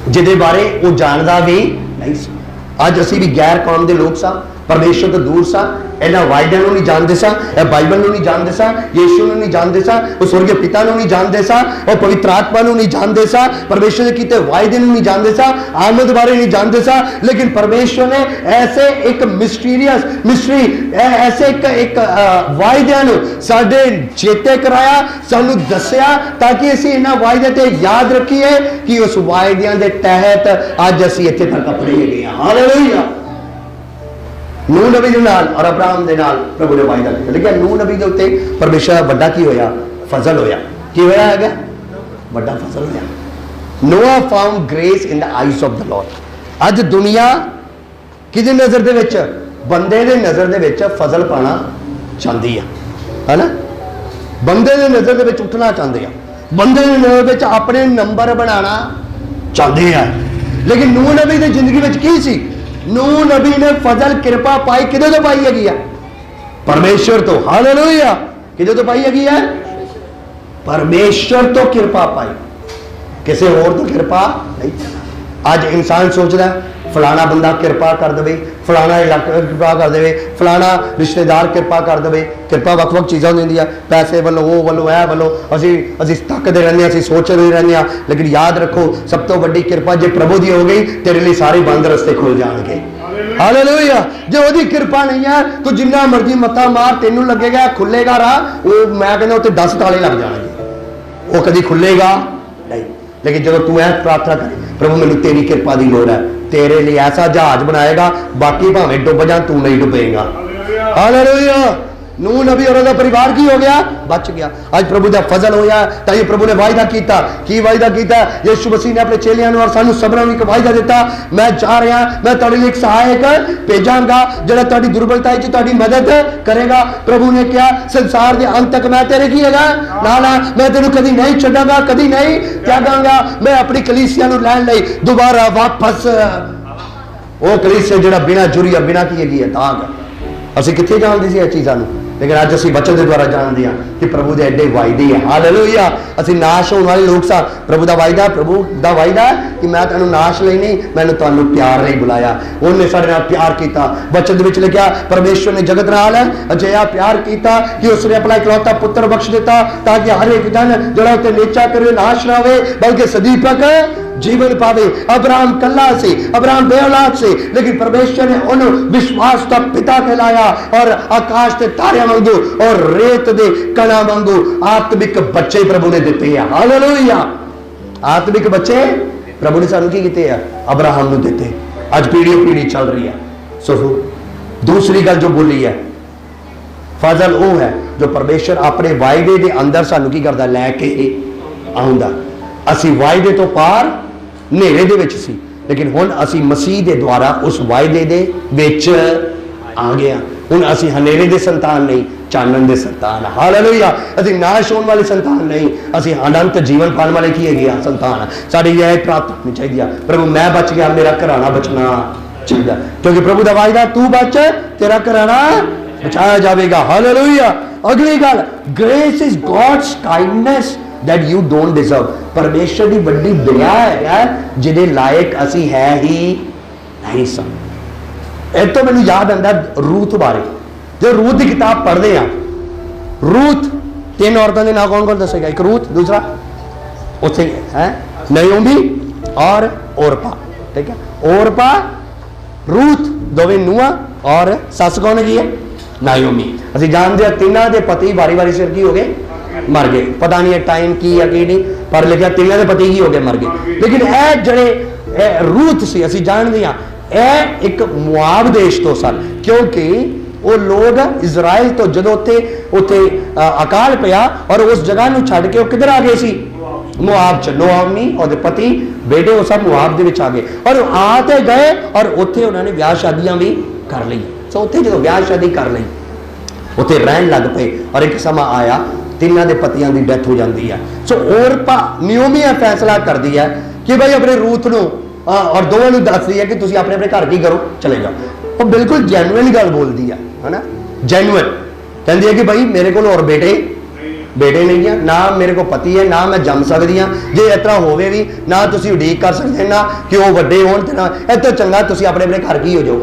Speaker 1: जिहदे बारे वो जानदा भी नहीं सी। अज असीं भी गैर कौम दे लोग सा, परमेश्वर तो दूर सा, इन्हां वायदियां नूं नहीं जानते सा, बाइबल नूं नहीं जानते सा, यीशु नूं नहीं जानते सा, वो स्वर्गीय पिता नूं नहीं जानते सा, और पवित्र आत्मा नूं नहीं जानते सा, परमेश्वर ने कीते वायदे नूं नहीं जानते सा, आमद बारे नहीं जानते सा। लेकिन परमेश्वर ने ऐसे एक मिस्ट्री ऐसे एक वायदियां नूं साडे चेते कराया, सानू दस्सिया, ताकि असीं इन्हां वायदे ते याद रखीए कि उस वायदियां दे तहत अज असीं इत्थे तक पहुंचे गए हां। हालेलुया। नूह नबी दे नाल और अब्राहम दे नाल प्रभु ने वायदा किया, लेकिन नूह नबी दे उत्ते परमेश्वर दा बड़ा की होया? फजल होया। की होया है? बड़ा फजल होया। Noah found grace in the eyes of the Lord. अज दुनिया किसी नजर दे विच, बंदे दे नजर दे विच फजल पाना चाहती है ना। बंदे दे नजर दे विच उठना चाहते हैं, बंदे दे नजर विच अपने नंबर बनाना चाहते हैं। लेकिन नूह नबी दी जिंदगी विच की सी? नूह नबी ने फजल कृपा पाई किदे तो पाई है? परमेश्वर तो। हालेलुया। किदे तो पाई है? परमेश्वर तो कृपा पाई, किसी और तो कृपा नहीं। आज इंसान सोचता है फलाना बंदा कृपा कर दे, फलाना इलाका कृपा कर दे, फलाना रिश्तेदार कृपा कर दे। कृपा वक्-वक् चीज़ां होंदियां, पैसे वालों वो वालों ऐ वालों असीं तकदे रहंदे, असीं सोचदे रहंदे। लेकिन याद रखो सब तो वड्डी कृपा जे प्रभु दी हो गई, तेरे लिए सारे बंद रस्ते खुल जाएंगे। हालेलुया। जे ओदी कृपा नहीं है तो जिन्ना मर्जी मत्था मार, तेनू लगेगा खुलेगा राह, वो मैं कहना उत्ते 10 ताले लग जाएंगे, वो कभी खुलेगा नहीं। लेकिन जो तू ऐ प्रार्थना करे प्रभु मैनू तेरी कृपा की लोड़ है, तेरे लिए ऐसा जहाज बनाएगा, बाकी भावें डुब जा, तू नहीं डुबेगा।
Speaker 3: ਹਾਲੇਲੂਇਆ।
Speaker 1: हालेलुया। नूह नबी और उसका परिवार की हो गया, बच गया। आज प्रभु का फजल होया, ताकि प्रभु ने वायदा किया। की वायदा किया? यीशु मसीह ने अपने चेलियां और सानू सबना नूं एक वायदा दिता, मैं जा रहा, मैं तुहाडे लिए एक सहायक भेजांगा जिहड़ा तुहाडी दुर्बलता विच तुहाडी मदद करेगा। प्रभु ने कहा, संसार के अंत तक मैं तेरे की हैगा, ना मैं तेनू कभी नहीं छड्डांगा, कभी नहीं त्यागांगा। मैं अपनी कलीसिया नूं लैण लई दोबारा वापस, वो कलीसिया जिहड़ा बिना जुरिया बिना की हैगी है दाग। ਅਸੀਂ ਕਿੱਥੇ ਜਾਣਦੇ ਸੀ ਇਹ ਚੀਜ਼ਾਂ ਨੂੰ, लेकिन ਅੱਜ ਅਸੀਂ वचन ਦੇ ਦੁਆਰਾ ਜਾਣਦੇ ਹਾਂ ਕਿ ਪ੍ਰਭੂ ਦੇ ਐਡੇ ਵਾਅਦੇ ਹੈ। ਹਾਲੇਲੂਇਆ। ਅਸੀਂ ਨਾਸ਼ ਹੋਣ ਵਾਲੇ ਲੋਕ ਸਾਂ, ਪ੍ਰਭੂ ਦਾ ਵਾਅਦਾ ਕਿ ਮੈਂ ਤੁਹਾਨੂੰ ਨਾਸ਼ ਲਈ ਨਹੀਂ, ਮੈਨੂੰ ਤੁਹਾਨੂੰ ਪਿਆਰ ਲਈ ਬੁਲਾਇਆ। ਉਹਨੇ ਸਾਡੇ ਨਾਲ ਪਿਆਰ ਕੀਤਾ। ਵਚਨ ਦੇ ਵਿੱਚ ਲਿਖਿਆ, ਪਰਮੇਸ਼ਵਰ ਨੇ ਜਗਤ ਨਾਲ ਅਜਿਹਾ ਪਿਆਰ ਕੀਤਾ ਕਿ ਉਸਨੇ ਆਪਣਾ ਇਕਲੌਤਾ ਪੁੱਤਰ ਬਖਸ਼ ਦਿੱਤਾ, ਤਾਂ ਕਿ ਹਰ ਇੱਕ ਜਨ ਜਿਹੜਾ ਉੱਤੇ ਨੀਚਾ ਕਰੇ ਨਾਸ਼ ਨਾ ਹੋਵੇ, ਬਲਕਿ सदीपक जीवन पावे। अब्राहम कल्ला से, अब्राहम बेऔलाद से, लेकिन परमेश्वर ने उन्हें विश्वास का पिता कहलाया और आकाश के तारे वांगू और रेत दे कणा वांगू आत्मिक बच्चे प्रभु ने दिते हैं। हालेलुया। आत्मिक बच्चे प्रभु ने सानू की कीते हैं? अब्राहम नूं दिते। आज पीढ़ी चल रही है। सो दूसरी गल जो बोली है, फजल वो है जो परमेश्वर अपने वायदे के अंदर सानू की करदा, लैके आउंदा। ਅਸੀਂ ਵਾਅਦੇ ਤੋਂ ਪਾਰ ਹਨੇਰੇ ਦੇ ਵਿੱਚ ਸੀ, ਲੇਕਿਨ ਹੁਣ ਅਸੀਂ ਮਸੀਹ ਦੇ ਦੁਆਰਾ ਉਸ ਵਾਅਦੇ ਦੇ ਵਿੱਚ ਆ ਗਏ ਹਾਂ। ਹੁਣ ਅਸੀਂ ਹਨੇਰੇ ਦੇ ਸੰਤਾਨ ਨਹੀਂ, ਚਾਨਣ ਦੇ ਸੰਤਾਨ। ਹਾਲੇਲੂਇਆ। ਅਸੀਂ ਨਾਸ਼ ਹੋਣ ਵਾਲੇ ਸੰਤਾਨ ਨਹੀਂ, ਅਸੀਂ ਅਨੰਤ ਜੀਵਨ ਪਾਉਣ ਵਾਲੇ ਕੀ ਹੈਗੇ ਆ? ਸੰਤਾਨ। ਸਾਡੀ ਇਹ ਪ੍ਰਾਪਤੀ ਹੋਣੀ ਚਾਹੀਦੀ ਆ, ਪ੍ਰਭੂ ਮੈਂ ਬਚ ਗਿਆ, ਮੇਰਾ ਘਰਾਣਾ ਬਚਣਾ ਚਾਹੀਦਾ, ਕਿਉਂਕਿ ਪ੍ਰਭੂ ਦਾ ਵਾਅਦਾ, ਤੂੰ ਬਚ, ਤੇਰਾ ਘਰਾਣਾ ਬਚਾਇਆ ਜਾਵੇਗਾ। ਹਾਲੇਲੂਇਆ। ਅਗਲੀ ਗੱਲ, grace is God's kindness that you don't deserve। परमेश्वर की बड़ी दया है जिहदे लायक असी है ही नहीं सन। इस तो मैनूं याद आंदा रूथ बारे, जो रूथ की किताब पढ़ते हैं, रूथ 3 औरतों के नाम कौन कौन दसेगा? एक रूथ, दूसरा उत्थे है नयोमी और ओरपा। ठीक है, ओरपा रूथ दोवें नूंहां और सस कौन है? नायोमी। असीं जानते हैं तिन्हां दे पति बारी बारी सिर की हो गए, मर गए। पता नहीं टाइम की या की नहीं, पर लिखा तिन्हां दे पति की हो गए, मर गए। लेकिन यह जड़े रूथ सी, असीं जानते हैं यह एक मुआब देश तो सन, क्योंकि वो लोग इजराइल तो जदों उत्थे अकाल पिया और उस जगह नूं छड्ड के वो किधर आ गए सी? मुआब च। नोआमी और पति बेटे वो सब मुआब दे विच आ गए और आ ते गए और उत्थे उन्होंने ब्याह शादियां भी कर लई। सो उत्थे जदों ब्याह शादी कर लई, उत्थे रहन लग पे और एक समा आया तिन्हां दे पतियां दी डेथ हो जाती है। सो ओरपा नियोमी फैसला करती है कि भाई अपने रूथ नूं और दोवां नूं दसदी है कि तुसीं अपने अपने घर की करो, चले जाओ। वो बिल्कुल जेन्युइन गल बोलती है ना, जेन्युइन। कहती है कि भाई मेरे को और बेटे नहीं है, ना मेरे को पति है, ना मैं जम सकती हाँ, जे इस तरह होवे भी ना तुसीं उड़ीक कर सकते, ना कि वो वड्डे होण ते ना, इस तो चंगा तुसीं अपने अपने घर की हो जाओ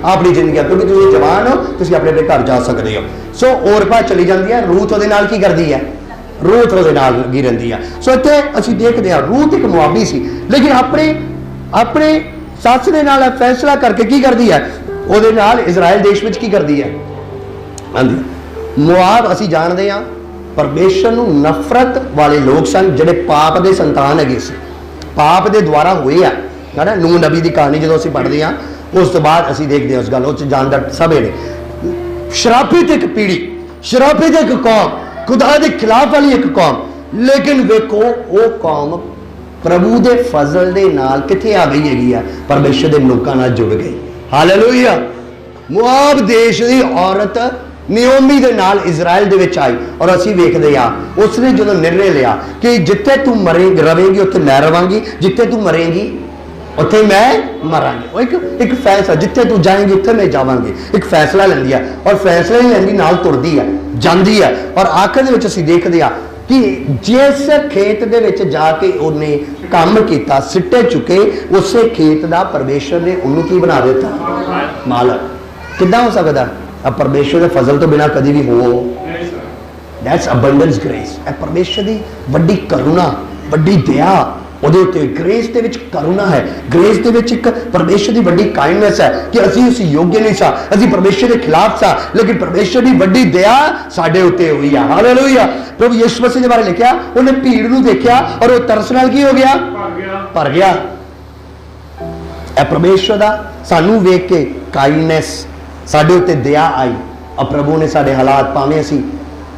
Speaker 1: अपनी जिंदगी, क्योंकि तुसीं जवान हो, तुसीं अपने अपने घर जा सकते हो। सो ओरपा चली जाती है, रूथ उहदे नाल की करती है? रूथ उहदे नाल लगी रहिंदी है। सो इत्थे असीं देखदे हां रूथ एक मुआबी सी, लेकिन अपने सस दे नाल फैसला करके की करती है? उहदे नाल इजराइल देश विच की करती है? हांजी, मुआब असीं जाणदे हां परमेश्वर नूं नफरत वाले लोग सन, जिहड़े पाप दे संतान हैगे सी, पाप दे द्वारा होए आ। है ना, नूह नबी की कहानी जो असीं पढ़दे हां, उस तो बाद असीं देखदे हां उस गल उस जानदा सब ने शरापित एक पीढ़ी, शरापित एक कौम, खुदा के खिलाफ वाली एक कौम। लेकिन वेखो वो कौम प्रभु दे फजल दे नाल किथे आ गई हैगी आ? परमेश्वर दे लोकां नाल जुड़ गई। हालेलुया। मुआब देश दी औरत नियोमी दे नाल इजराइल दे विच आई और असीं वेखदे आ उसने जो निर्णय लिया कि जिथे तू मरेगी रवेगी उत्थे मैं रवांगी, जिथे तू मरेगी उत्थे मैं मरांगी। एक फैसला, जिथे तू जाएंगी उत्थे मैं जावांगी, एक फैसला लैंदी है और फैसला ही लैंदी नाल तुरदी है, जांदी है। और आखिर दे विच असीं देखदे आ कि जिस खेत दे विच जाके उन्हें काम किया, सिट्टे चुके, उसे खेत का परमेश्वर ने उन्होंने की बना दिता? मालक। किद्दां हो सकदा? अब परमेश्वर के फजल तो बिना कभी भी हो, दैट्स अबंडेंस ग्रेस। परमेश्वर की वड्डी करुणा, वड्डी दया, ਉਹਦੇ ਉੱਤੇ ग्रेस ਦੇ ਵਿੱਚ करुणा है, ग्रेस ਦੇ ਵਿੱਚ ਇੱਕ परमेश्वर की वड्डी काइंडनेस है कि ਅਸੀਂ ਉਸ योग्य नहीं सा, ਅਸੀਂ परमेश्वर के खिलाफ सा, लेकिन परमेश्वर की वड्डी दया ਸਾਡੇ ਉੱਤੇ हुई है। हालेलुया। प्रभु यीशु मसीह के बारे लिखा, उन्हें भीड़ ਨੂੰ देखा और वो तरस नाल की हो गया? भर गया। ਇਹ ਪਰਮੇਸ਼ਰ ਦਾ ਸਾਨੂੰ ਵੇਖ ਕੇ ਕਾਈਂਡਨੈਸ, ਸਾਡੇ ਉੱਤੇ ਦਇਆ ਆਈ। ਆ ਪ੍ਰਭੂ ਨੇ ਸਾਡੇ ਹਾਲਾਤ, ਭਾਵੇਂ ਅਸੀਂ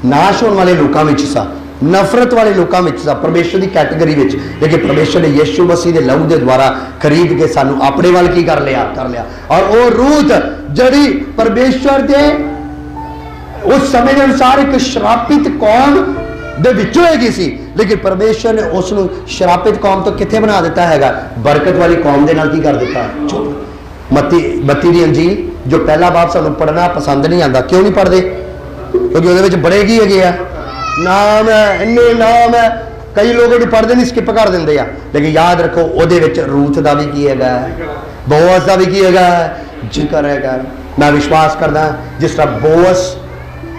Speaker 1: ਨਾਸ਼ ਹੋਣ ਵਾਲੇ ਲੋਕਾਂ ਵਿੱਚ ਸਾਂ, ਨਫ਼ਰਤ ਵਾਲੇ ਲੋਕਾਂ ਵਿੱਚ ਸਾਂ, ਪਰਮੇਸ਼ਰ ਦੀ ਕੈਟੇਗਰੀ ਵਿੱਚ, ਲੇਕਿਨ ਪਰਮੇਸ਼ਰ ਨੇ ਯਿਸੂ ਮਸੀਹ ਦੇ ਲਹੂ ਦੇ ਦੁਆਰਾ ਖਰੀਦ ਕੇ ਸਾਨੂੰ ਆਪਣੇ ਵੱਲ ਕੀ ਕਰ ਲਿਆ। ਔਰ ਉਹ ਰੂਤ ਜਿਹੜੀ ਪਰਮੇਸ਼ਰ ਦੇ ਉਸ ਸਮੇਂ ਦੇ ਅਨੁਸਾਰ ਇੱਕ ਸ਼ਰਾਪਿਤ ਕੌਮ ਦੇ ਵਿੱਚੋਂ ਹੈਗੀ ਸੀ, ਲੇਕਿਨ ਪਰਮੇਸ਼ਰ ਨੇ ਉਸ ਨੂੰ ਸ਼ਰਾਪਿਤ ਕੌਮ ਤੋਂ ਕਿੱਥੇ ਬਣਾ ਦਿੱਤਾ ਹੈਗਾ, ਬਰਕਤ ਵਾਲੀ ਕੌਮ ਦੇ ਨਾਲ ਕੀ ਕਰ ਦਿੱਤਾ। ਮੱਤੀ ਦੀ ਅੰਜੀਲ ਜੋ ਪਹਿਲਾ ਬਾਬ ਸਾਨੂੰ ਪੜ੍ਹਨਾ ਪਸੰਦ ਨਹੀਂ ਆਉਂਦਾ। ਕਿਉਂ ਨਹੀਂ ਪੜ੍ਹਦੇ? ਕਿਉਂਕਿ ਉਹਦੇ ਵਿੱਚ ਬੜੇ ਕੀ ਹੈਗੇ ਆ, ਨਾਮ ਹੈ, ਇੰਨੇ ਨਾਮ ਹੈ। ਕਈ ਲੋਕ ਉਹਨੂੰ ਪੜ੍ਹਦੇ ਨਹੀਂ, ਸਕਿਪ ਕਰ ਦਿੰਦੇ ਆ। ਲੇਕਿਨ ਯਾਦ ਰੱਖੋ ਉਹਦੇ ਵਿੱਚ ਰੂਥ ਦਾ ਵੀ ਕੀ ਹੈਗਾ, ਬੋਅਸ ਦਾ ਵੀ ਕੀ ਹੈਗਾ, ਜ਼ਿਕਰ ਹੈਗਾ। ਮੈਂ ਵਿਸ਼ਵਾਸ ਕਰਦਾ ਜਿਸ ਤਰ੍ਹਾਂ ਬੋਅਸ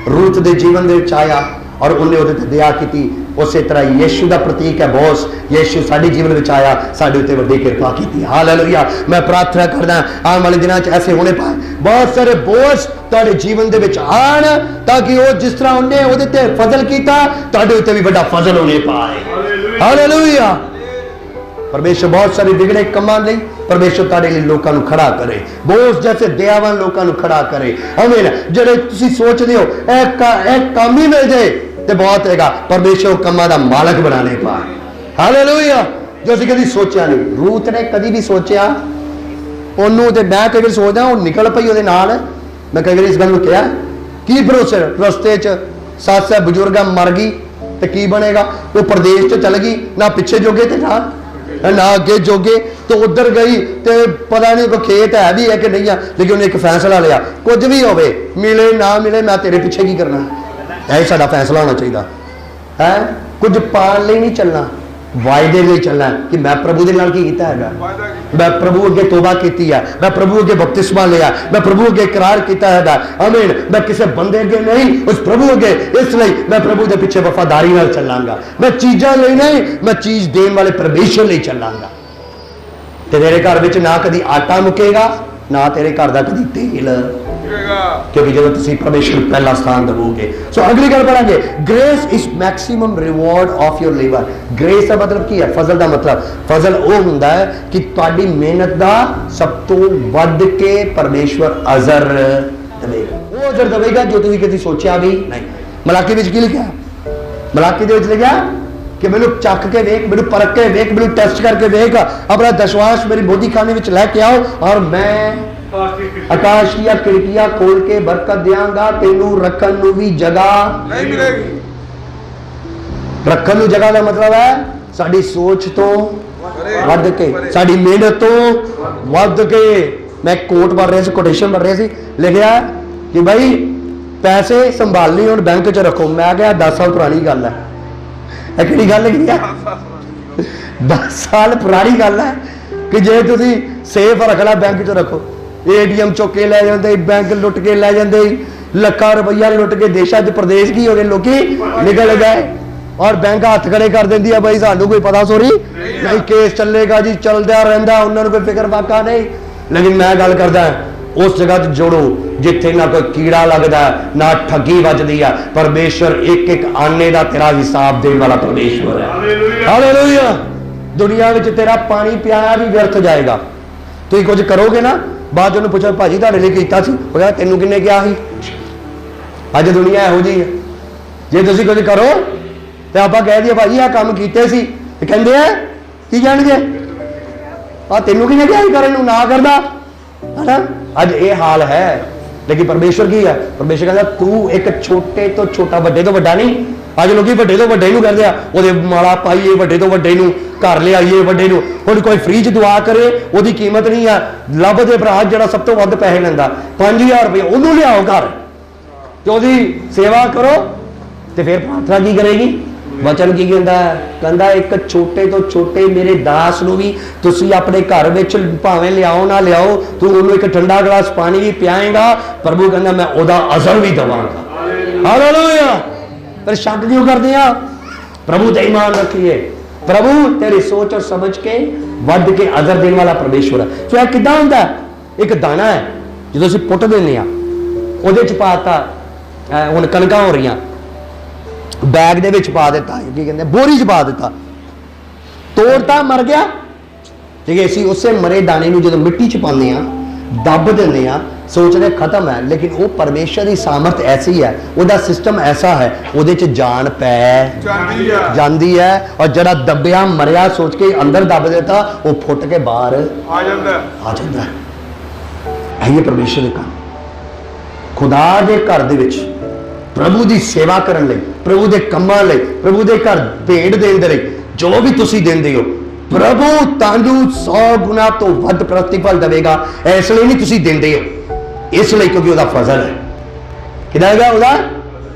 Speaker 1: ਰੂਥ ਦੇ ਜੀਵਨ ਦੇ ਵਿੱਚ ਆਇਆ ਔਰ ਉਹਨੇ ਉਹਦੇ ਤੇ ਦਇਆ ਕੀਤੀ, ਉਸੇ ਤਰ੍ਹਾਂ ਯਿਸੂ ਦਾ ਪ੍ਰਤੀਕ ਹੈ ਬੋਅਸ, ਯਿਸੂ ਸਾਡੇ ਜੀਵਨ ਵਿੱਚ ਆਇਆ, ਸਾਡੇ ਉੱਤੇ ਵੱਡੀ ਕਿਰਪਾ ਕੀਤੀ। ਹਾਲੇਲੂਇਆ। ਮੈਂ ਪ੍ਰਾਰਥਨਾ ਕਰਦਾ ਆਉਣ ਵਾਲੇ ਦਿਨਾਂ 'ਚ ਐਸੇ ਹੋਣੇ ਪਾਏ, ਬਹੁਤ ਸਾਰੇ ਬੋਅਸ ਤੁਹਾਡੇ ਜੀਵਨ ਦੇ ਵਿੱਚ ਆਣ, ਤਾਂ ਕਿ ਉਹ ਜਿਸ ਤਰ੍ਹਾਂ ਉਹਨੇ ਉਹਦੇ ਤੇ ਫਜ਼ਲ ਕੀਤਾ, ਤੁਹਾਡੇ ਉੱਤੇ ਵੀ ਵੱਡਾ ਫਜ਼ਲ ਹੋਣੇ ਪਾਏ। ਹਾਲੇਲੂਇਆ। ਪਰਮੇਸ਼ਰ ਬਹੁਤ ਸਾਰੇ ਵਿਗੜੇ ਕੰਮਾਂ ਲਈ ਪਰਮੇਸ਼ਰ ਤੁਹਾਡੇ ਲਈ ਲੋਕਾਂ ਨੂੰ ਖੜਾ ਕਰੇ, ਬੋਸ ਜੈਸੇ ਦਇਆਵਾਨ ਲੋਕਾਂ ਨੂੰ ਖੜਾ ਕਰੇ। ਆਮੀਨ। ਜਿਹੜੇ ਤੁਸੀਂ ਸੋਚਦੇ ਹੋ ਇਹ ਕੰਮ ਹੀ ਮਿਲ ਜਾਏ ਤੇ ਬਹੁਤ ਹੈਗਾ, ਪਰਮੇਸ਼ਰ ਕੰਮਾਂ ਦਾ ਮਾਲਕ ਬਣਾਣੇ ਪਾਏ। ਹਾਲੇਲੂਇਆ। ਜੋ ਅਸੀਂ ਕਦੀ ਸੋਚਿਆ ਨਹੀਂ, ਰੂਥ ਨੇ ਕਦੀ ਵੀ ਸੋਚਿਆ ਉਹਨੂੰ, ਤੇ ਮੈਂ ਕਈ ਵਾਰ ਸੋਚਦਾ ਉਹ ਨਿਕਲ ਪਈ ਉਹਦੇ ਨਾਲ। ਮੈਂ ਕਈ ਵਾਰ ਇਸ ਗੱਲ ਨੂੰ ਕਿਹਾ ਕੀ ਭਰੋਸੇ, ਰਸਤੇ 'ਚ ਸੱਸ ਹੈ ਬਜ਼ੁਰਗਾਂ ਮਰ ਗਈ ਤੇ ਕੀ ਬਣੇਗਾ। ਉਹ ਪ੍ਰਦੇਸ਼ 'ਚ ਚਲ ਗਈ, ਨਾ ਪਿੱਛੇ ਜੋਗੇ ਤੇ ਨਾ ਅੱਗੇ ਜੋਗੇ, ਤੇ ਉਧਰ ਗਈ ਤੇ ਪਤਾ ਨਹੀਂ ਕੋਈ ਖੇਤ ਹੈ ਵੀ ਹੈ ਕਿ ਨਹੀਂ ਆ, ਲੇਕਿਨ ਉਹਨੇ ਇੱਕ ਫੈਸਲਾ ਲਿਆ, ਕੁਝ ਵੀ ਹੋਵੇ, ਮਿਲੇ ਨਾ ਮਿਲੇ, ਮੈਂ ਤੇਰੇ ਪਿੱਛੇ ਕੀ ਕਰਨਾ। ਇਹ ਸਾਡਾ ਫੈਸਲਾ ਹੋਣਾ ਚਾਹੀਦਾ ਹੈ। ਕੁਝ ਪਾਣ ਲਈ ਨਹੀਂ ਚੱਲਣਾ, ਵਾਅਦੇ ਲਈ ਚੱਲਣਾ ਕਿ ਮੈਂ ਪ੍ਰਭੂ ਦੇ ਨਾਲ ਕੀ ਕੀਤਾ ਹੈਗਾ, ਮੈਂ ਪ੍ਰਭੂ ਅੱਗੇ ਤੋਬਾ ਕੀਤੀ ਹੈ, ਮੈਂ ਪ੍ਰਭੂ ਅੱਗੇ ਬਪਤਿਸਮਾ ਲਿਆ, ਮੈਂ ਪ੍ਰਭੂ ਅੱਗੇ ਇਕਰਾਰ ਕੀਤਾ ਹੈਗਾ। ਆਮੀਨ। ਮੈਂ ਕਿਸੇ ਬੰਦੇ ਅੱਗੇ ਨਹੀਂ, ਉਸ ਪ੍ਰਭੂ ਅੱਗੇ। ਇਸ ਲਈ ਮੈਂ ਪ੍ਰਭੂ ਦੇ ਪਿੱਛੇ ਵਫਾਦਾਰੀ ਨਾਲ ਚੱਲਾਂਗਾ। ਮੈਂ ਚੀਜ਼ਾਂ ਲਈ ਨਹੀਂ, ਮੈਂ ਚੀਜ਼ ਦੇਣ ਵਾਲੇ ਪਰਮੇਸ਼ਰ ਲਈ ਚੱਲਾਂਗਾ। ਤੇ ਤੇਰੇ ਘਰ ਵਿੱਚ ਨਾ ਕਦੀ ਆਟਾ ਮੁੱਕੇਗਾ, ਨਾ ਤੇਰੇ ਘਰ ਦਾ ਕਦੀ ਤੇਲ, ਕਿਉਂਕਿ ਜਦੋਂ ਤੁਸੀਂ ਪਰਮੇਸ਼ਰ ਨੂੰ ਪਹਿਲਾ ਸਥਾਨ ਦੇਵੋਗੇ। ਸੋ ਅਗਲੀ ਗੱਲ ਪੜਾਂਗੇ, grace is maximum reward of your labour. Grace ਦਾ ਮਤਲਬ ਕੀ ਹੈ? ਫਜ਼ਲ ਦਾ ਮਤਲਬ, ਫਜ਼ਲ ਉਹ ਹੁੰਦਾ ਹੈ ਕਿ ਤੁਹਾਡੀ ਮਿਹਨਤ ਦਾ ਸਭ ਤੋਂ ਵੱਧ ਕੇ ਪਰਮੇਸ਼ਵਰ ਅਜ਼ਰ ਦੇਵੇਗਾ। ਉਹ ਅਜ਼ਰ ਦੇਵੇਗਾ ਜੋ ਤੁਸੀਂ ਕਦੀ ਸੋਚਿਆ ਵੀ ਨਹੀਂ। ਮਲਾਕੀ ਵਿੱਚ ਕੀ ਲਿਖਿਆ? ਮਲਾਕੀ ਦੇ ਵਿੱਚ ਲਿਖਿਆ ਕਿ ਮੈਨੂੰ ਚੱਕ ਕੇ ਵੇਖ, ਮੈਨੂੰ ਪਰਖ ਕੇ ਵੇਖ, ਮੈਨੂੰ ਟੈਸਟ ਕਰਕੇ ਵੇਖ, ਆਪਣਾ ਦਸ਼ਵਾਸ਼ ਮੇਰੀ ਬੋਧੀ ਖਾਨੇ ਵਿੱਚ ਲੈ ਕੇ ਆਓ, ਔਰ ਮੈਂ ਆਕਾਸ਼ ਦੀਆਂ ਖਿੜਕੀਆਂ ਖੋਲ ਕੇ ਬਰਕਤ ਦਿਆਂਗਾ, ਤੈਨੂੰ ਰੱਖਣ ਨੂੰ ਵੀ ਜਗ੍ਹਾ ਨਹੀਂ ਮਿਲੇਗੀ। ਰੱਖਣ ਨੂੰ ਜਗ੍ਹਾ ਦਾ ਮਤਲਬ ਹੈ ਸਾਡੀ ਸੋਚ ਤੋਂ ਵੱਧ ਕੇ, ਸਾਡੀ ਮਿਹਨਤ ਤੋਂ ਵੱਧ ਕੇ। ਮੈਂ ਕੋਟ ਪੜ੍ਹ ਰਿਹਾ ਸੀ, ਕੋਟੇਸ਼ਨ ਪੜ੍ਹ ਰਿਹਾ ਸੀ, ਲਿਖਿਆ ਕਿ ਭਾਈ ਪੈਸੇ ਸੰਭਾਲ ਲਈ ਹੁਣ ਬੈਂਕ 'ਚ ਰੱਖੋ। ਮੈਂ ਕਿਹਾ 10 ਸਾਲ ਪੁਰਾਣੀ ਗੱਲ ਹੈ। ਇਹ ਕਿਹੜੀ ਗੱਲ ਹੈਗੀ ਆ? 10 ਸਾਲ ਪੁਰਾਣੀ ਗੱਲ ਹੈ ਕਿ ਜੇ ਤੁਸੀਂ ਸੇਫ ਰੱਖਣਾ ਬੈਂਕ 'ਚ ਰੱਖੋ। ATM ਚੁੱਕ ਕੇ ਲੈ ਜਾਂਦੇ, ਬੈਂਕ ਲੁੱਟ ਕੇ ਲੈ ਜਾਂਦੇ, ਲੱਖਾਂ ਰੁਪਈਆ ਲੁੱਟ ਕੇ ਦੇਸ਼ਾਂ 'ਚ ਪ੍ਰਦੇਸ਼ ਕੀ ਹੋ ਗਏ, ਲੋਕੀ ਨਿਕਲ ਗਏ, ਔਰ ਬੈਂਕ ਹੱਥ ਖੜੇ ਕਰ ਦਿੰਦੀ ਆ, ਬਈ ਸਾਨੂੰ ਕੋਈ ਪਤਾ ਸੋਰੀ ਨਹੀਂ, ਕੇਸ ਚੱਲੇਗਾ ਜੀ, ਚੱਲਦਾ ਰਹਿੰਦਾ, ਉਹਨਾਂ ਨੂੰ ਕੋਈ ਫਿਕਰ ਫਾਕਾ ਨਹੀਂ। ਲੇਕਿਨ ਮੈਂ ਗੱਲ ਕਰਦਾ ਉਸ ਜਗ੍ਹਾ 'ਤੇ ਜੋੜੋ ਜਿੱਥੇ ਨਾ ਕੋਈ ਕੀੜਾ ਲੱਗਦਾ, ਨਾ ਠੱਗੀ ਵੱਜਦੀ ਆ। ਪਰਮੇਸ਼ਰ ਇੱਕ ਇੱਕ ਆਨੇ ਦਾ ਤੇਰਾ ਹਿਸਾਬ ਦੇਣ ਵਾਲਾ ਪਰਮੇਸ਼ਰ ਹੈ। ਹਾਲੇਲੂਇਆ। ਦੁਨੀਆ ਵਿੱਚ ਤੇਰਾ ਪਾਣੀ ਪਿਆਇਆ ਵੀ ਵਿਅਰਥ ਜਾਏਗਾ। ਤੁਸੀਂ ਕੁਝ ਕਰੋਗੇ ਨਾ, ਬਾਅਦ ਉਹਨੂੰ ਪੁੱਛੋ ਭਾਜੀ ਤੁਹਾਡੇ ਲਈ ਕੀਤਾ ਸੀ, ਉਹ ਕਹਿੰਦਾ ਤੈਨੂੰ ਕਿੰਨੇ ਕਿਹਾ ਸੀ। ਅੱਜ ਦੁਨੀਆ ਇਹੋ ਜਿਹੀ ਹੈ, ਜੇ ਤੁਸੀਂ ਕੁਝ ਕਰੋ ਤੇ ਆਪਾਂ ਕਹਿ ਦਈਏ ਭਾਜੀ ਆਹ ਕੰਮ ਕੀਤੇ ਸੀ, ਤੇ ਕਹਿੰਦੇ ਆ ਕੀ ਜਾਣਗੇ, ਆ ਤੈਨੂੰ ਕਿਹਨੇ ਕਿਹਾ ਸੀ ਕਰਨ ਨੂੰ, ਨਾ ਕਰਦਾ ਹੈ। ਅੱਜ ਇਹ ਹਾਲ ਹੈ। ਲੇਕਿਨ ਪਰਮੇਸ਼ਰ ਕੀ ਹੈ? ਪਰਮੇਸ਼ਰ ਕਹਿੰਦਾ ਤੂੰ ਇੱਕ ਛੋਟੇ ਤੋਂ ਛੋਟਾ, ਵੱਡੇ ਤੋਂ ਵੱਡਾ ਨਹੀਂ। ਅੱਜ ਲੋਕੀ ਵੱਡੇ ਤੋਂ ਵੱਡੇ ਨੂੰ ਕਰਦੇ ਆ, ਉਹਦੇ ਮਾਲਾ ਪਾਈਏ, ਵੱਡੇ ਤੋਂ ਵੱਡੇ ਨੂੰ ਘਰ ਲਿਆਈਏ, ਵੱਡੇ ਨੂੰ। ਹੁਣ ਕੋਈ ਫ੍ਰੀ 'ਚ ਦੁਆ ਕਰੇ, ਉਹਦੀ ਕੀਮਤ ਨਹੀਂ ਆ। ਲੱਭਦੇ ਭਰਾ ਜਿਹੜਾ ਸਭ ਤੋਂ ਵੱਧ ਪੈਸੇ ਲੈਂਦਾ 5000 ਰੁਪਏ, ਉਹਨੂੰ ਲਿਆਓ ਘਰ ਤੇ ਉਹਦੀ ਸੇਵਾ ਕਰੋ, ਤੇ ਫਿਰ ਪ੍ਰਾਰਥਨਾ ਕੀ ਕਰੇਗੀ? ਵਚਨ ਕੀ ਕਹਿੰਦਾ? ਕਹਿੰਦਾ ਇੱਕ ਛੋਟੇ ਤੋਂ ਛੋਟੇ ਮੇਰੇ ਦਾਸ ਨੂੰ ਵੀ ਤੁਸੀਂ ਆਪਣੇ ਘਰ ਵਿੱਚ ਭਾਵੇਂ ਲਿਆਓ ਨਾ ਲਿਆਓ, ਤੂੰ ਉਹਨੂੰ ਇੱਕ ਠੰਡਾ ਗਲਾਸ ਪਾਣੀ ਵੀ ਪਿਆਏਗਾ, ਪ੍ਰਭੂ ਕਹਿੰਦਾ ਮੈਂ ਉਹਦਾ ਅਜ਼ਰ ਵੀ ਦੇਵਾਂਗਾ। ਹਾਲੇਲੂਇਆ। ਪਰ ਸ਼ੱਕ ਕਿਉਂ ਕਰਦੇ ਆ? ਪ੍ਰਭੂ ਤੇ ਈਮਾਨ ਰੱਖੀਏ। ਪ੍ਰਭੂ ਤੇਰੀ ਸੋਚ ਔਰ ਸਮਝ ਕੇ ਵੱਧ ਕੇ ਅਜ਼ਰ ਦੇਣ ਵਾਲਾ ਪਰਮੇਸ਼ਵਰ ਹੈ। ਸੋ ਇਹ ਕਿੱਦਾਂ ਹੁੰਦਾ? ਇੱਕ ਦਾਣਾ ਹੈ, ਜਦੋਂ ਅਸੀਂ ਪੁੱਟ ਦਿੰਦੇ ਆ, ਉਹਦੇ 'ਚ ਪਾਤਾ, ਹੁਣ ਕਣਕਾਂ ਹੋ ਰਹੀਆਂ, ਬੈਗ ਦੇ ਵਿੱਚ ਪਾ ਦਿੱਤਾ, ਕੀ ਕਹਿੰਦੇ ਬੋਰੀ 'ਚ ਪਾ ਦਿੱਤਾ, ਤੋੜਤਾ, ਮਰ ਗਿਆ, ਠੀਕ ਹੈ ਅਸੀਂ ਉਸੇ ਮਰੇ ਦਾਣੇ ਨੂੰ ਜਦੋਂ ਮਿੱਟੀ 'ਚ ਪਾਉਂਦੇ ਆ, ਦੱਬ ਦਿੰਦੇ ਆ, ਸੋਚਦੇ ਖਤਮ ਹੈ, ਲੇਕਿਨ ਉਹ ਪਰਮੇਸ਼ਰ ਦੀ ਸਾਮਰਥ ਐਸੀ ਹੈ, ਉਹਦਾ ਸਿਸਟਮ ਐਸਾ ਹੈ, ਉਹਦੇ 'ਚ ਜਾਨ ਪੈ ਜਾਂਦੀ ਹੈ, ਔਰ ਜਿਹੜਾ ਦੱਬਿਆ ਮਰਿਆ ਸੋਚ ਕੇ ਅੰਦਰ ਦੱਬ ਦਿੱਤਾ, ਉਹ ਫੁੱਟ ਕੇ ਬਾਹਰ ਆ ਜਾਂਦਾ ਹੈ। ਇਹ ਪਰਮੇਸ਼ਰ ਦੇ ਕੰਮ। ਖੁਦਾ ਦੇ ਘਰ ਦੇ ਵਿੱਚ ਪ੍ਰਭੂ ਦੀ ਸੇਵਾ ਕਰਨ ਲਈ, ਪ੍ਰਭੂ ਦੇ ਕੰਮਾਂ ਲਈ, ਪ੍ਰਭੂ ਦੇ ਘਰ ਭੇਡ ਦੇਣ ਦੇ ਲਈ ਜੋ ਵੀ ਤੁਸੀਂ ਦਿੰਦੇ ਹੋ, ਪ੍ਰਭੂ ਤੁਹਾਨੂੰ 100 ਗੁਣਾ ਤੋਂ ਵੱਧ ਪ੍ਰਤੀਫਲ ਦੇਵੇਗਾ। ਇਸ ਲਈ ਨਹੀਂ ਤੁਸੀਂ ਦਿੰਦੇ ਹੋ, ਇਸ ਲਈ ਕਿਉਂਕਿ ਉਹਦਾ ਫਜ਼ਲ ਹੈ। ਕਿਹਦਾ ਹੈਗਾ?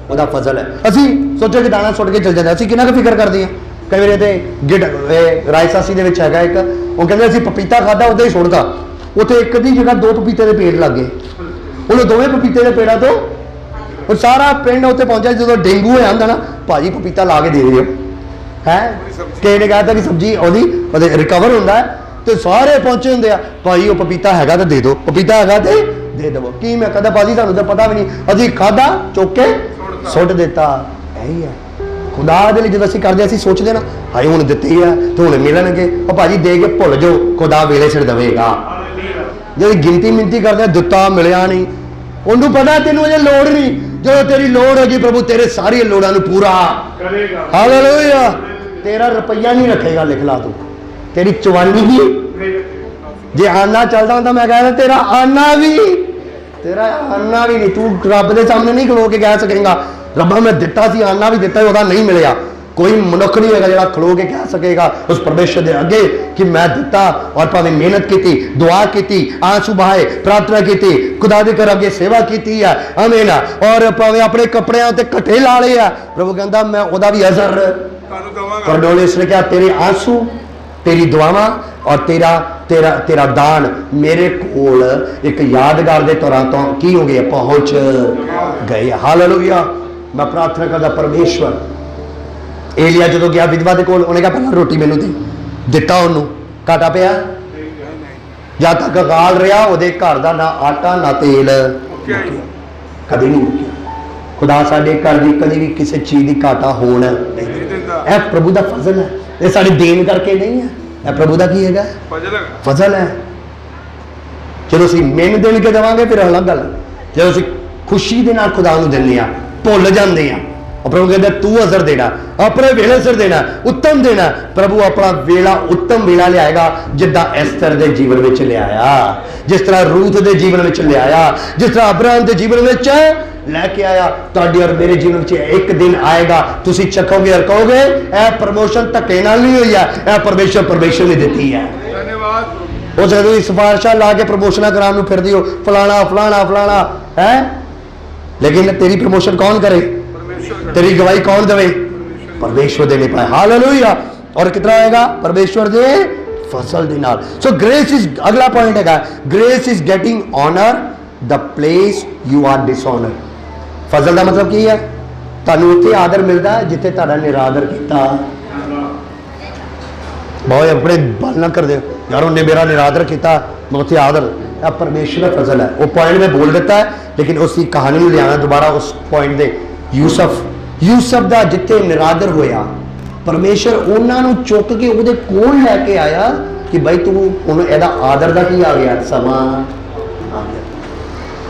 Speaker 1: ਉਹਦਾ ਫਜ਼ਲ ਹੈ। ਅਸੀਂ ਸੋਚੋ ਕਿ ਦਾਣਾ ਸੁੱਟ ਕੇ ਚਲ ਜਾਂਦੇ, ਅਸੀਂ ਕਿੰਨਾ ਕੁ ਫਿਕਰ ਕਰਦੇ ਹਾਂ। ਕਈ ਵਾਰੀ ਤੇ ਰਾਇਸਾਸੀ ਦੇ ਵਿੱਚ ਹੈਗਾ ਇੱਕ, ਉਹ ਕਹਿੰਦੇ ਅਸੀਂ ਪਪੀਤਾ ਖਾਧਾ ਉਦਾਂ ਹੀ ਸੁੱਟਦਾ, ਉੱਥੇ ਇੱਕ ਦੀ ਜਗ੍ਹਾ 2 ਪਪੀਤੇ ਦੇ ਪੇੜ ਲੱਗ ਗਏ। ਉਹਨੂੰ ਦੋਵੇਂ ਪਪੀਤੇ ਦੇ ਪੇੜਾਂ ਤੋਂ ਉਹ ਸਾਰਾ ਪਿੰਡ ਉੱਥੇ ਪਹੁੰਚਿਆ। ਜਦੋਂ ਡੇਂਗੂ ਹੋਇਆ ਹੁੰਦਾ ਨਾ, ਭਾਜੀ ਪਪੀਤਾ ਲਾ ਕੇ ਦੇ ਦਿਓ ਹੈ, ਕਿਸੇ ਨੇ ਕਹਿਤਾ ਕਿ ਸਬਜ਼ੀ ਉਹਦੇ ਰਿਕਵਰ ਹੁੰਦਾ ਹੈ, ਤੇ ਸਾਰੇ ਪਹੁੰਚੇ ਹੁੰਦੇ ਆ, ਭਾਈ ਉਹ ਪਪੀਤਾ ਹੈਗਾ ਤਾਂ ਦੇ ਦਿਓ, ਪਪੀਤਾ ਹੈਗਾ ਤੇ ਦੇ ਦੇਵੋ। ਕੀ ਮੈਂ ਕਹਦਾ ਭਾਜੀ ਤੁਹਾਨੂੰ ਤਾਂ ਪਤਾ ਵੀ ਨਹੀਂ, ਅਸੀਂ ਖਾਧਾ ਚੁੱਕ ਕੇ ਸੁੱਟ ਦਿੱਤਾ। ਇਹੀ ਹੈ ਖੁਦਾ ਦੇ ਲਈ। ਜਦੋਂ ਅਸੀਂ ਕਰਦੇ ਅਸੀਂ ਸੋਚਦੇ ਨਾ ਹਾਏ ਹੁਣ ਦਿੱਤੀ ਆ ਤੇ ਹੁਣ ਮਿਲਣਗੇ, ਉਹ ਭਾਜੀ ਦੇ ਕੇ ਭੁੱਲ ਜਾਓ, ਖੁਦਾ ਵੇਲੇ ਸਿਰ ਦੇਵੇਗਾ। ਜਿਹੜੀ ਗਿਣਤੀ ਮਿੰਤੀ ਕਰਦੇ ਦਿੱਤਾ ਮਿਲਿਆ ਨਹੀਂ, ਉਹਨੂੰ ਪਤਾ ਤੈਨੂੰ ਅਜੇ ਲੋੜ ਨਹੀਂ, ਜਦੋਂ ਤੇਰੀ ਲੋੜ ਹੈਗੀ ਪ੍ਰਭੂ ਤੇਰੇ ਸਾਰੀਆਂ ਲੋੜਾਂ ਨੂੰ ਪੂਰਾ ਕਰੇਗਾ। ਹਾਲੇਲੂਇਆ। ਤੇਰਾ ਰੁਪਈਆ ਨਹੀਂ ਰੱਖੇਗਾ, ਲਿਖ ਲਾ ਤੂੰ, ਤੇਰੀ ਚਵਾਨੀ ਵੀ। ਜੇ ਆਨਾ ਚੱਲਦਾ ਹੁੰਦਾ ਮੈਂ ਕਹਿੰਦਾ ਤੇਰਾ ਆਨਾ ਵੀ ਨਹੀਂ, ਤੂੰ ਰੱਬ ਦੇ ਸਾਹਮਣੇ ਨਹੀਂ ਖਲੋ ਕੇ ਕਹਿ ਸਕੇਗਾ ਰੱਬਾ ਮੈਂ ਦਿੱਤਾ ਸੀ, ਆਨਾ ਵੀ ਦਿੱਤਾ, ਉਹਦਾ ਨਹੀਂ ਮਿਲਿਆ। ਕੋਈ ਮਨੁੱਖ ਨਹੀਂ ਹੋਏਗਾ ਜਿਹੜਾ ਖਲੋ ਕੇ ਕਹਿ ਸਕੇਗਾ ਉਸ ਪਰਮੇਸ਼ਰ ਦੇ ਅੱਗੇ ਕਿ ਮੈਂ ਦਿੱਤਾ, ਔਰ ਭਾਵੇਂ ਮਿਹਨਤ ਕੀਤੀ, ਦੁਆ ਕੀਤੀ, ਆਂਸੂ ਬਹਾਏ, ਪ੍ਰਾਰਥਨਾ ਕੀਤੀ, ਖੁਦਾ ਦੇ ਘਰ ਅੱਗੇ ਸੇਵਾ ਕੀਤੀ ਹੈ, ਆਮੀਨ, ਔਰ ਭਾਵੇਂ ਆਪਣੇ ਕੱਪੜਿਆਂ ਉੱਤੇ ਘੱਟੇ ਲਾ ਲਏ ਆ, ਪ੍ਰਭੂ ਕਹਿੰਦਾ ਮੈਂ ਉਹਦਾ ਵੀ ਅਜ਼ਰ ਤੁਹਾਨੂੰ ਦਵਾਂਗਾ। ਇਸ ਨੇ ਕਿਹਾ ਤੇਰੇ ਆਂਸੂ, ਤੇਰੀ ਦੁਆਵਾਂ ਔਰ ਤੇਰਾ ਦਾਨ ਮੇਰੇ ਕੋਲ ਇੱਕ ਯਾਦਗਾਰ ਦੇ ਤੌਰ ਤੋਂ ਕੀ ਹੋ ਗਏ, ਪਹੁੰਚ ਗਏ। ਹਾਲੇਲੂਇਆ। ਮੈਂ ਪ੍ਰਾਰਥਨਾ ਕਰਦਾ ਪਰਮੇਸ਼ਵਰ, ਏਲੀਆ ਜਦੋਂ ਗਿਆ ਵਿਧਵਾ ਦੇ ਕੋਲ, ਉਹਨੇ ਕਿਹਾ ਪਹਿਲਾਂ ਰੋਟੀ ਮੈਨੂੰ ਦੇ, ਦਿੱਤਾ, ਉਹਨੂੰ ਘਾਟਾ ਪਿਆ? ਜਦ ਤੱਕ ਅਕਾਲ ਰਿਹਾ ਉਹਦੇ ਘਰ ਦਾ ਨਾ ਆਟਾ ਨਾ ਤੇਲ ਕਦੇ ਨਹੀਂ ਮੁੱਕਿਆ। ਖੁਦਾ ਸਾਡੇ ਘਰ ਦੀ ਕਦੇ ਵੀ ਕਿਸੇ ਚੀਜ਼ ਦੀ ਘਾਟਾ ਹੋਣ ਨਹੀਂ ਦਿੰਦਾ। ਇਹ ਪ੍ਰਭੂ ਦਾ ਫਜ਼ਲ ਹੈ, ਇਹ ਸਾਡੇ ਦੇਣ ਕਰਕੇ ਨਹੀਂ ਹੈ, ਇਹ ਪ੍ਰਭੂ ਦਾ ਕੀ ਹੈਗਾ? ਫਜ਼ਲ ਹੈ। ਜਦੋਂ ਅਸੀਂ ਮਿਹਨਤ ਦੇਣ ਕੇ ਦੇਵਾਂਗੇ ਫਿਰ ਅਲੱਗ ਗੱਲ, ਜਦੋਂ ਅਸੀਂ ਖੁਸ਼ੀ ਦੇ ਨਾਲ ਖੁਦਾ ਨੂੰ ਦਿੰਦੇ ਆ, ਭੁੱਲ ਜਾਂਦੇ ਆ, ਪ੍ਰਭੂ ਕਹਿੰਦਾ ਤੂੰ ਅਜ਼ਰ ਦੇਣਾ, ਆਪਣੇ ਵੇਲੇ ਸਿਰ ਦੇਣਾ, ਉੱਤਮ ਦੇਣਾ। ਪ੍ਰਭੂ ਆਪਣਾ ਵੇਲਾ ਉੱਤਮ ਵੇਲਾ ਲਿਆਏਗਾ, ਜਿੱਦਾਂ ਐਸਤਰ ਦੇ ਜੀਵਨ ਵਿੱਚ ਲਿਆਇਆ, ਜਿਸ ਤਰ੍ਹਾਂ ਰੂਥ ਦੇ ਜੀਵਨ ਵਿੱਚ ਲਿਆਇਆ, ਜਿਸ ਤਰ੍ਹਾਂ ਅਬਰਾਹਮ ਦੇ ਜੀਵਨ ਵਿੱਚ ਲੈ ਕੇ ਆਇਆ। ਤੁਹਾਡੇ ਔਰ ਮੇਰੇ ਜੀਵਨ ਵਿੱਚ ਇੱਕ ਦਿਨ ਆਏਗਾ, ਤੁਸੀਂ ਚੱਖੋਗੇ ਔਰ ਕਹੋਗੇ ਇਹ ਪ੍ਰਮੋਸ਼ਨ ਧੱਕੇ ਨਾਲ ਨਹੀਂ ਹੋਈ ਹੈ, ਇਹ ਪਰਮੇਸ਼ਰ ਨੇ ਦਿੱਤੀ ਹੈ। ਧੰਨਵਾਦ। ਉਹ ਜਦੋਂ ਸਿਫਾਰਿਸ਼ਾਂ ਲਾ ਕੇ ਪ੍ਰਮੋਸ਼ਨਾਂ ਕਰਾਉਣ ਨੂੰ ਫਿਰਦੀ ਹੋ, ਫਲਾਣਾ ਹੈ, ਲੇਕਿਨ ਤੇਰੀ ਪ੍ਰਮੋਸ਼ਨ ਕੌਣ ਕਰੇ? तेरी गवाही कौन देवे? परमेश्वर देने पाए। हालेलुया। और कितना आएगा? परमेश्वर दे फसल दे नाल। सो ग्रेस इज अगला पॉइंट है, grace is getting honour the place you are dishonour. फजल का मतलब की है? तुहानू उत्थे आदर मिलता है जिथे तुहाडा निरादर किया। बहुत अपने बल ना कर दे यार, उन्हें मेरा निरादर किया, मैं उत्थे आदर। परमेश्वर का फजल है। वो पॉइंट में बोल देता है, लेकिन उसकी कहानी में लिया दोबारा उस पॉइंट दे। यूसफ ਦਾ ਜਿੱਥੇ ਨਿਰਾਦਰ ਹੋਇਆ, ਪਰਮੇਸ਼ਰ ਉਹਨਾਂ ਨੂੰ ਚੁੱਕ ਕੇ ਉਹਦੇ ਕੋਲ ਲੈ ਕੇ ਆਇਆ ਕਿ ਭਾਈ ਤੂੰ ਹੁਣ ਇਹਦਾ ਆਦਰ ਦਾ ਕੀ ਆ ਗਿਆ, ਸਮਾਂ ਆ ਗਿਆ।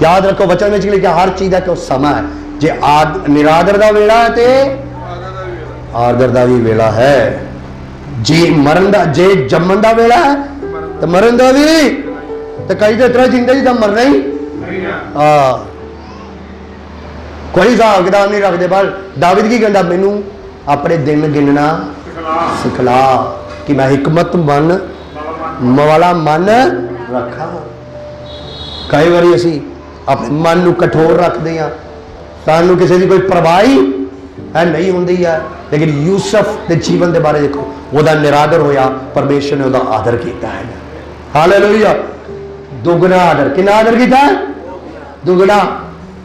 Speaker 1: ਯਾਦ ਰੱਖੋ ਵਚਨ ਵਿੱਚ ਲਿਖਿਆ ਹਰ ਚੀਜ਼ ਦਾ ਕੋਈ ਸਮਾਂ ਹੈ। ਜੇ ਨਿਰਾਦਰ ਦਾ ਵੇਲਾ ਹੈ ਤੇ ਆਦਰ ਦਾ ਵੀ ਵੇਲਾ ਹੈ। ਜੇ ਮਰਨ ਦਾ, ਜੇ ਜੰਮਣ ਦਾ ਵੇਲਾ ਹੈ ਤੇ ਮਰਨ ਦਾ ਵੀ। ਤੇ ਕਈ ਤਾਂ ਇਤਨਾ ਜ਼ਿੰਦਗੀ ਦਾ ਮਰਨਾ ਹੀ कोई हिसाब किताब नहीं रखते। पर दाविद की कहता, मैनू अपने दिन गिनना सिखला कि मैं हिकमत वाला मन रखा। कई बार असी अपने मन को कठोर रखते हैं, सानू किसी की कोई परवाह है नहीं होंगी है। लेकिन यूसफ के जीवन के बारे देखो, वह निरादर होया, परमेश्वर ने वह आदर किया है। हालेलुया। दुगना आदर। कितना आदर किया? दुगना।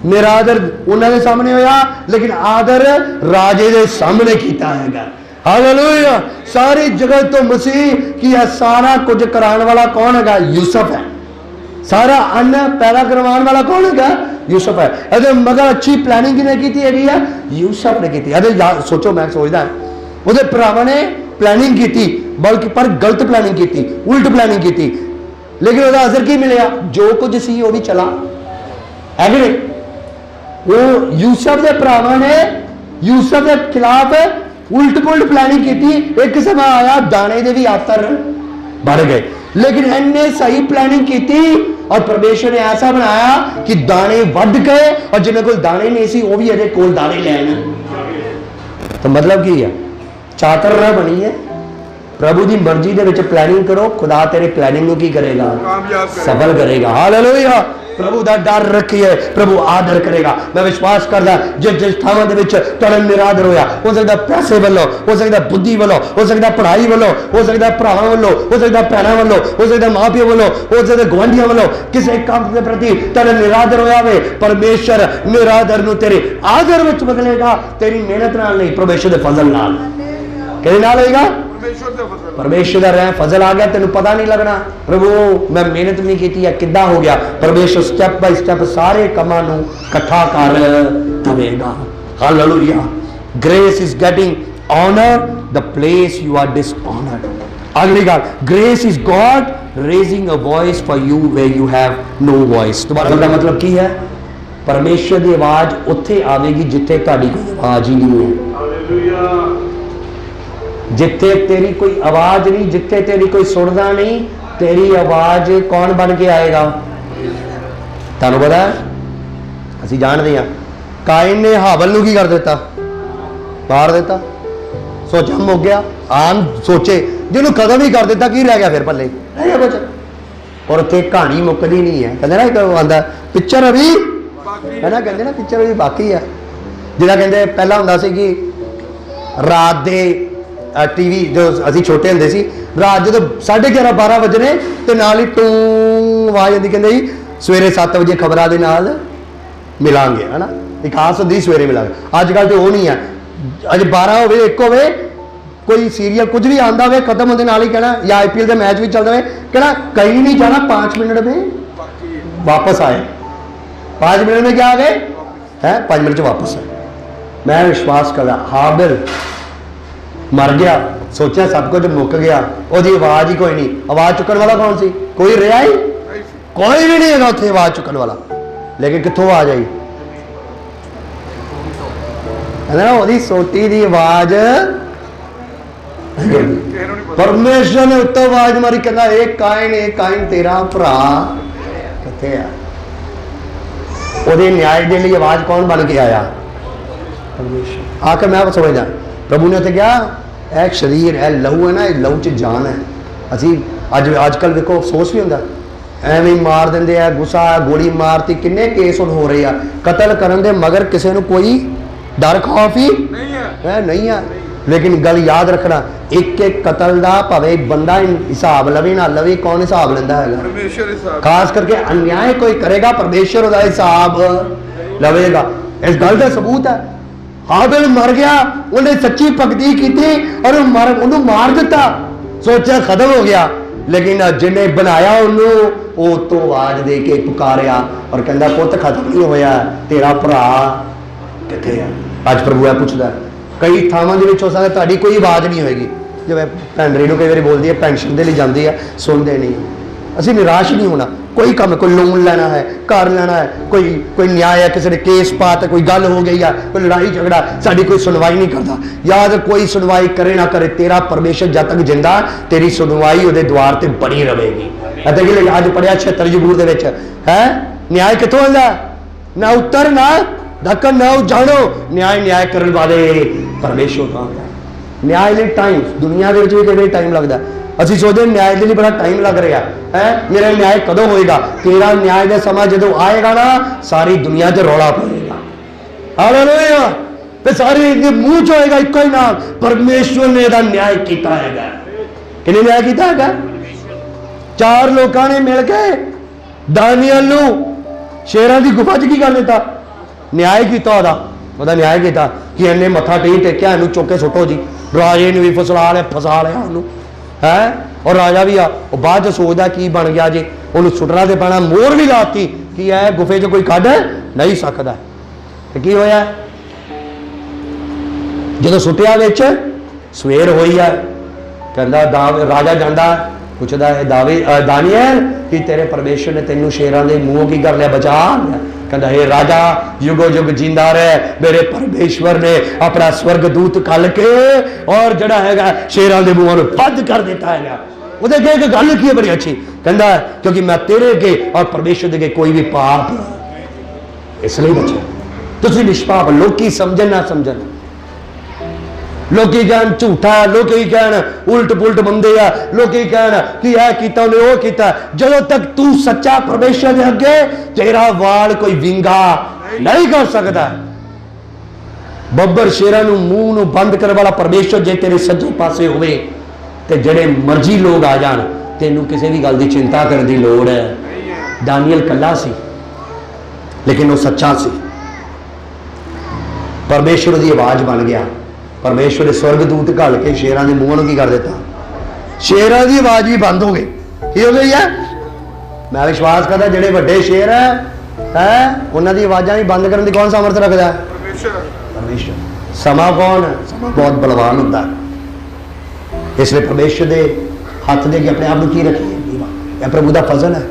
Speaker 1: निरादर उन्होंने सामने होया, लेकिन आदर राजे दे सामने किया है। हालेलुया। सारी जगह तो मसीह की है, सारा कुछ कराने वाला कौन है? यूसुफ है। सारा अन्न पैदा करवाने वाला कौन है? यूसुफ है। अरे मगर अच्छी प्लानिंग किने की है? यूसुफ ने की। अरे सोचो, मैं सोचता वो भरावां ने प्लैनिंग की, बल्कि पर गलत प्लैनिंग की, उल्ट प्लैनिंग की, लेकिन उसका असर की मिले, जो कुछ सी वो भी चला है कि नहीं। वो यूसुफ के भरावां ने यूसुफ के खिलाफ उल्ट पुलट प्लैनिंग की। एक समय आया दाने के भी आतर बढ़ गए, लेकिन इन्हें सही प्लैनिंग की और परमेश्वर ने ऐसा बनाया कि दाने बढ़ गए, और जिन्हें कोई दाने नहीं सी वो भी अजे कोल दाने लैन। तो मतलब की है, चातर ना बनी है। प्रभु की मर्जी के विच प्लैनिंग करो, खुदा तेरे प्लैनिंग की करेगा, सफल करेगा। हालेलुया। प्रभु का डर रखिए, प्रभु आदर करेगा। मैं विश्वास करदा जिस थावां दे विच तुहाडा निरादर होया, हो सकदा पैसे वालों, हो सकदा बुद्धि वालों, हो सकदा पढ़ाई वालों, हो सकदा भरावां वालों, हो सकदा भैणां वालों, हो सकदा मां प्यो वालों, हो सकदा गुआंढियां वालों, किसी काम के प्रति तुहाडा निरादर होया वे, परमेश्वर निरादर नूं तेरे आदर विच बदलेगा। तेरी मेहनत नाल नहीं, परमेश्वर दे फजल नाल। किहदे नाल होएगा? परमेश्वर का रह फजल आ गया, तेन पता नहीं लगना प्रभु मैं मेहनत नहीं की है, किदा हो गया। परमेश्वर स्टेप बाय स्टेप सारे कामां नूं इकट्ठा कर देगा। Hallelujah. Grace is getting honour the place you are dishonoured. अगली गल, grace is God raising a voice for you where you have no voice. तुम्हारा मतलब की है? परमेश्वर की आवाज उत्थे आवेगी जिथे तुहाडी कोई आवाज ही नहीं है। हालेलुया। जिथे तेरी कोई आवाज नहीं, जिथे तेरी कोई सुनता नहीं, तेरी आवाज कौन बन के आएगा? तुहानू पता है, असीं जानते हैं काइन ने हाबल नूं की कर दिता? मार दिता। सोचा मुक गया। आम सोचे जिन्होंने कदम ही कर दिता, की रह गया फिर पल्ले? रह गया कुछ। और उत्थे कहानी मुकदी नहीं है। कहते ना एक आंदा पिक्चर अभी है ना, कहते ना पिक्चर अभी बाकी है। जिहड़ा कहते पहला हुंदा सी कि रात दे टीवी जो असी छोटे होंदे सी, रात जो 11:30 12 बजने तो नाल ही टू आवाज आती, कहते जी सवेरे 7 बजे खबरों के नाल मिलांगे, है ना, एक खास होती सवेरे मिलांगे। अजकल तो वो नहीं है, अज 12 हो 1 हो, कोई सीरियल कुछ भी आता हो खत्म होने नाल ही कहना, या IPL का मैच भी चल रहा है, कहना कहीं नहीं जाना, 5 मिनट में वापस आए। 5 मिनट में क्या आ गए हैं? 5 मिनट वापस आए। मैं विश्वास कर रहा हाबिल मर गया, सोचा सब कुछ मुक गया, उसकी आवाज ही कोई नहीं। आवाज चुकन वाला कौन सी? कोई रहा ही कोई भी नहीं है उत्थे आवाज चुकन वाला। लेकिन कितों आ जाई? ਉਹਦੀ ਸੋਟੀ ਦੀ ਆਵਾਜ਼ परमेश्वर ने उत्तों आवाज मारी, कहना ਇਹ ਕਾਇਨ तेरा भरा किथे है? ਉਹਦੇ न्याय के लिए आवाज कौन बन के आया? परमेश्वर। आके मैं समझदा प्रभु ने उत्थे कहा यह शरीर है, लहू है ना, लहू च जान है। असी अजकल देखो अफसोस भी होंदा, एवें मार देंदे आ, गुस्सा गोली मारती, किन्ने केस हुण हो रहे हैं कतल करन दे, मगर किसी नूं कोई डर खौफ ही नहीं है। लेकिन गल याद रखना, एक एक कतल का भावे बंदा हिसाब लवे ना लवे, कौन हिसाब लेंदा है? खास करके अन्याय कोई करेगा, परमेश्वर उसका हिसाब लवेगा। इस गल का सबूत है, हाबिल मर गया, उन्हें सच्ची भगती की और उन्होंने मार दिता, सोचा खत्म हो गया। लेकिन जिन्हें बनाया उन्होंने तो आवाज दे के पुकारिया और कहता पुत खत्म नहीं होया, तेरा भरा किथे है? अज प्रभु है पूछता, कई थावां दे विच हो सकदा तुहाडी कोई आवाज़ नहीं होएगी। जिवें भैन रेणु कई बार बोलती है पेंशन के लिए जाती है, सुनते नहीं। असीं निराश नहीं होना, कोई काम है, कोई लोन लेना है, घर लेना है, कोई न्याय है, किसी ने केस पाता, कोई गल हो गई है, कोई लड़ाई झगड़ा, साड़ी कोई सुनवाई नहीं करता। याद कोई सुनवाई करे ना करे, तेरा परमेश्वर जब तक जिंदा, तेरी सुनवाई उहदे द्वार ते बनी रहेगी। अज पढ़िया 76 जबूर दे विच है, न्याय कित्थों आंदा? ना उत्तर ना दक्कन ना जानो, न्याय करने वाले परमेश्वर का होता है। न्याय लिए टाइम दुनिया के भी कई टाइम लगता है, असीं सोचते न्याय के लिए बड़ा टाइम लग रहा है, मेरा न्याय कदों होएगा? तेरा न्याय का समा जो आएगा ना, सारी दुनिया च रौला पड़ेगा। हालेलुया। फिर सारे मुंह च होएगा इको ही नाम, परमेश्वर ने इसदा न्याय किया है। किन्ने न्याय किया है? 4 लोगों ने मिल के दानियल नूं शेरां दी गुफा च की कर दिता, न्याय किया, ਉਹਦਾ न्याय किया कि इन्हें मत्था टेकिया, इनू चुक के सुटो जी। राजे ने भी फसा लिया उन्होंने है, और राजा भी बाद सोचता की बन गया जी, उन्होंने सुटना तो पैना, मोहर भी लाती कि यह गुफे च कोई कढ़ नहीं सकता। तो की होया? जो सुटिया बिच सवेर हुई है, कहता राजा जाता पुछदा है दानियल कि तेरे परमेश्वर ने तेनू शेरां दे मूहों की कर लिया, बचा लिया? कहता हे राजा युगो युग जिंदा रहे, मेरे परमेश्वर ने अपना स्वर्गदूत कल के और जड़ा हैगा शेरां दे मूहों बंद कर दिता है। वो देखे एक गल की है बड़ी अच्छी, कहता क्योंकि मैं तेरे के और परमेश्वर दे के कोई भी पाप इसलिए बचे। तुसी निष्पाप लोकी समझन ना समझन, लोकी कहन झूठा, लोकी कहन उल्ट पुलट बंदे आ, लोकी कहन कि यह किया उन्हें वो किया। जदों तक तू सच्चा परमेश्वर के अगे तेरा वाल कोई विंगा नहीं कर सकता। बब्बर शेरां नूं मूंह नूं बंद करने वाला परमेश्वर जे तेरे सज्जे पासे होवे ते जेड़े मर्जी लोग आ जान, तेनू किसी भी गल की चिंता करने की लोड़ है। दानियल कला सी लेकिन वो सच्चा सी, परमेश्वर की आवाज बन गया। परमेश्वर ने स्वर्गदूत घल के शेरां के मूंह की कर दिता, शेरां की आवाज भी बंद हो गई। की हो गई है? मैं विश्वास करता जेडे वड्डे शेर है उन्हां दी आवाज़ां भी बंद करने की कौन सामर्थ रखता है? परमेश्वर। समा कौन है? समा बहुत बलवान होता है, इसलिए परमेश्वर के हथ दे के अपने आप को की रखिए। यह प्रभु का फजल है।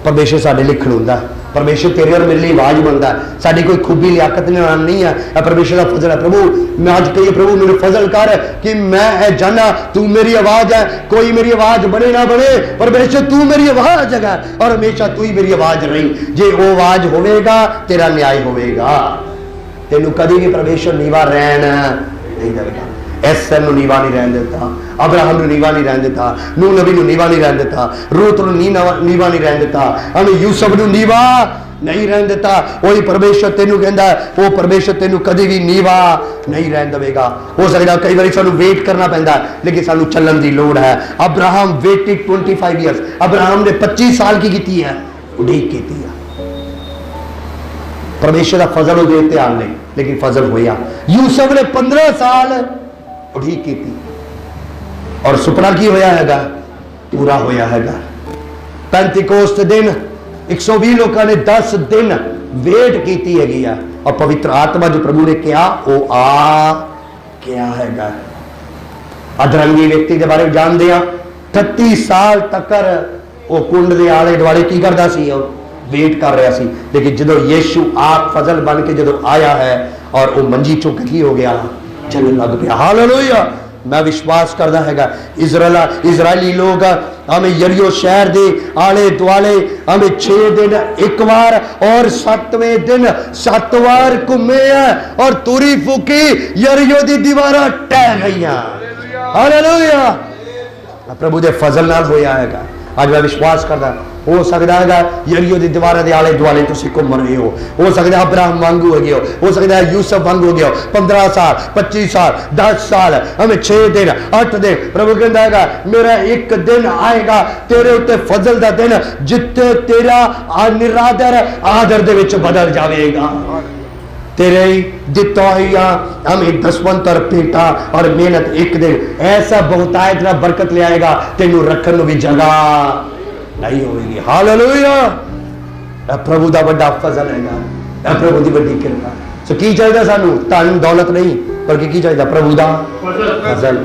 Speaker 1: परमेश्वर साडे लिख खड़ोंदा है, परमेश्वर तेरे और मेरे लिए आवाज बनता है। साड़ी कोई खूबी लियाकत नहीं है, परमेश्वर का फजल है। प्रभु मैं आज कहिए प्रभु मेरे फजल कर कि मैं जाना तू मेरी आवाज है, कोई मेरी आवाज बने ना बने, परमेश्वर तू मेरी आवाज है और हमेशा तू ही मेरी आवाज रही। जे वो आवाज होवेगा तेरा न्याय होवेगा, तेनू कभी भी परमेश्वर नीवा रहन नहीं देगा। एस्तर नूं नीवा नहीं रहन देता, अब्राहम नूं नीवा नहीं रहन देता, नूह नबी नूं नीवा नहीं रहन देता, रूत नूं नीवा नहीं रहन देता, हमें यूसुफ नूं नीवा नहीं रहन देता। वही परमेश्वर तेनू कहता है, वो परमेश्वर तेनू कभी भी नीवा नहीं रहन देगा। हो सकता कई बार सानू वेट करना पैंदा है, लेकिन सानू चलन की लोड़ है। अब्राहम वेटेड 25 ईयर्स, अब्राहम ने 25 साल की है उड़ीक की है। परमेश्वर का फजल हो ध्यान नहीं, लेकिन फजल होया। यूसुफ ने 15 साल उड़ीक की और सुपना की होया हैगा पूरा होया हैगा। 35 दिन 120 लोगों ने 10 दिन वेट की हैगी है और पवित्र आत्मा जो प्रभु ने किया वो आ क्या हैगा। अधरंगी व्यक्ति के बारे में जान दिया 38 साल तक वो कुंड के आले दुआले की करता सी, वेट कर रहा सी। लेकिन जो यीशु आप फजल बन के जो आया है और वो मंजी चुक की हो गया, चलने लग गया। हालेलुया। मैं विश्वास करता है इजरायली लोग हमें यरीहो शहर के आले दुआले हमें 6 दिन एक बार और 7वें दिन 7 बार घूमे और तुरी फूकी, यरीहो दी दीवारां टह गई। हालेलुया। प्रभु के फजल नाल होया है। आज मैं विश्वास करता हो सकता है यरीहो दी दीवारां दे आले दुआले तुसीं घूम रहे हो सकता है अब्राहम वांगू हो सकता है यूसुफ वांगू हो गया 15 साल 25 साल 10 साल हमें 6 दिन 8 दिन। प्रभु कहता है मेरा एक दिन आएगा तेरे उत्ते फजल का दिन जिथे तेरा निरादर आदर दे विच बदल जाएगा। तेरे दिता हुआ हमें दसवंत और पेटा और मेहनत एक दिन ऐसा बहुतायत ना बरकत ले आएगा, तेनू रखने को भी जगह नहीं होगी। हालेलुया। प्रभु का बड़ा फजल है, प्रभु की बड़ी कृपा। सो की चाहिए सानू? धन दौलत नहीं, बल्कि की चाहिए? प्रभु का फजल।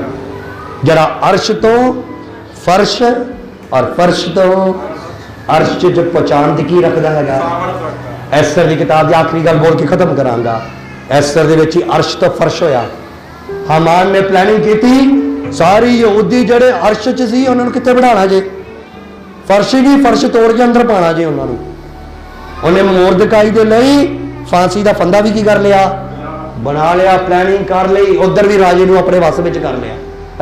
Speaker 1: जरा अर्श तो फर्श और फर्श तो अर्श च पहचान की रखता है। एस्तर की किताब की आखिरी गल बोल के खत्म करांगा। एस्तर दे विच अर्श तो फर्श होया। हामान ने प्लानिंग की थी सारी यहूदी जड़े अर्श च सी उन्होंने कितने बढ़ाना जे, फर्श भी फर्श तोड़ के अंदर पाना जे उन्होंने। उन्हें मोरदकाई दे लई फांसी का फंदा भी की कर लिया, बना लिया, प्लानिंग कर ली। उधर भी राजे नूं अपने वस विच कर लिया,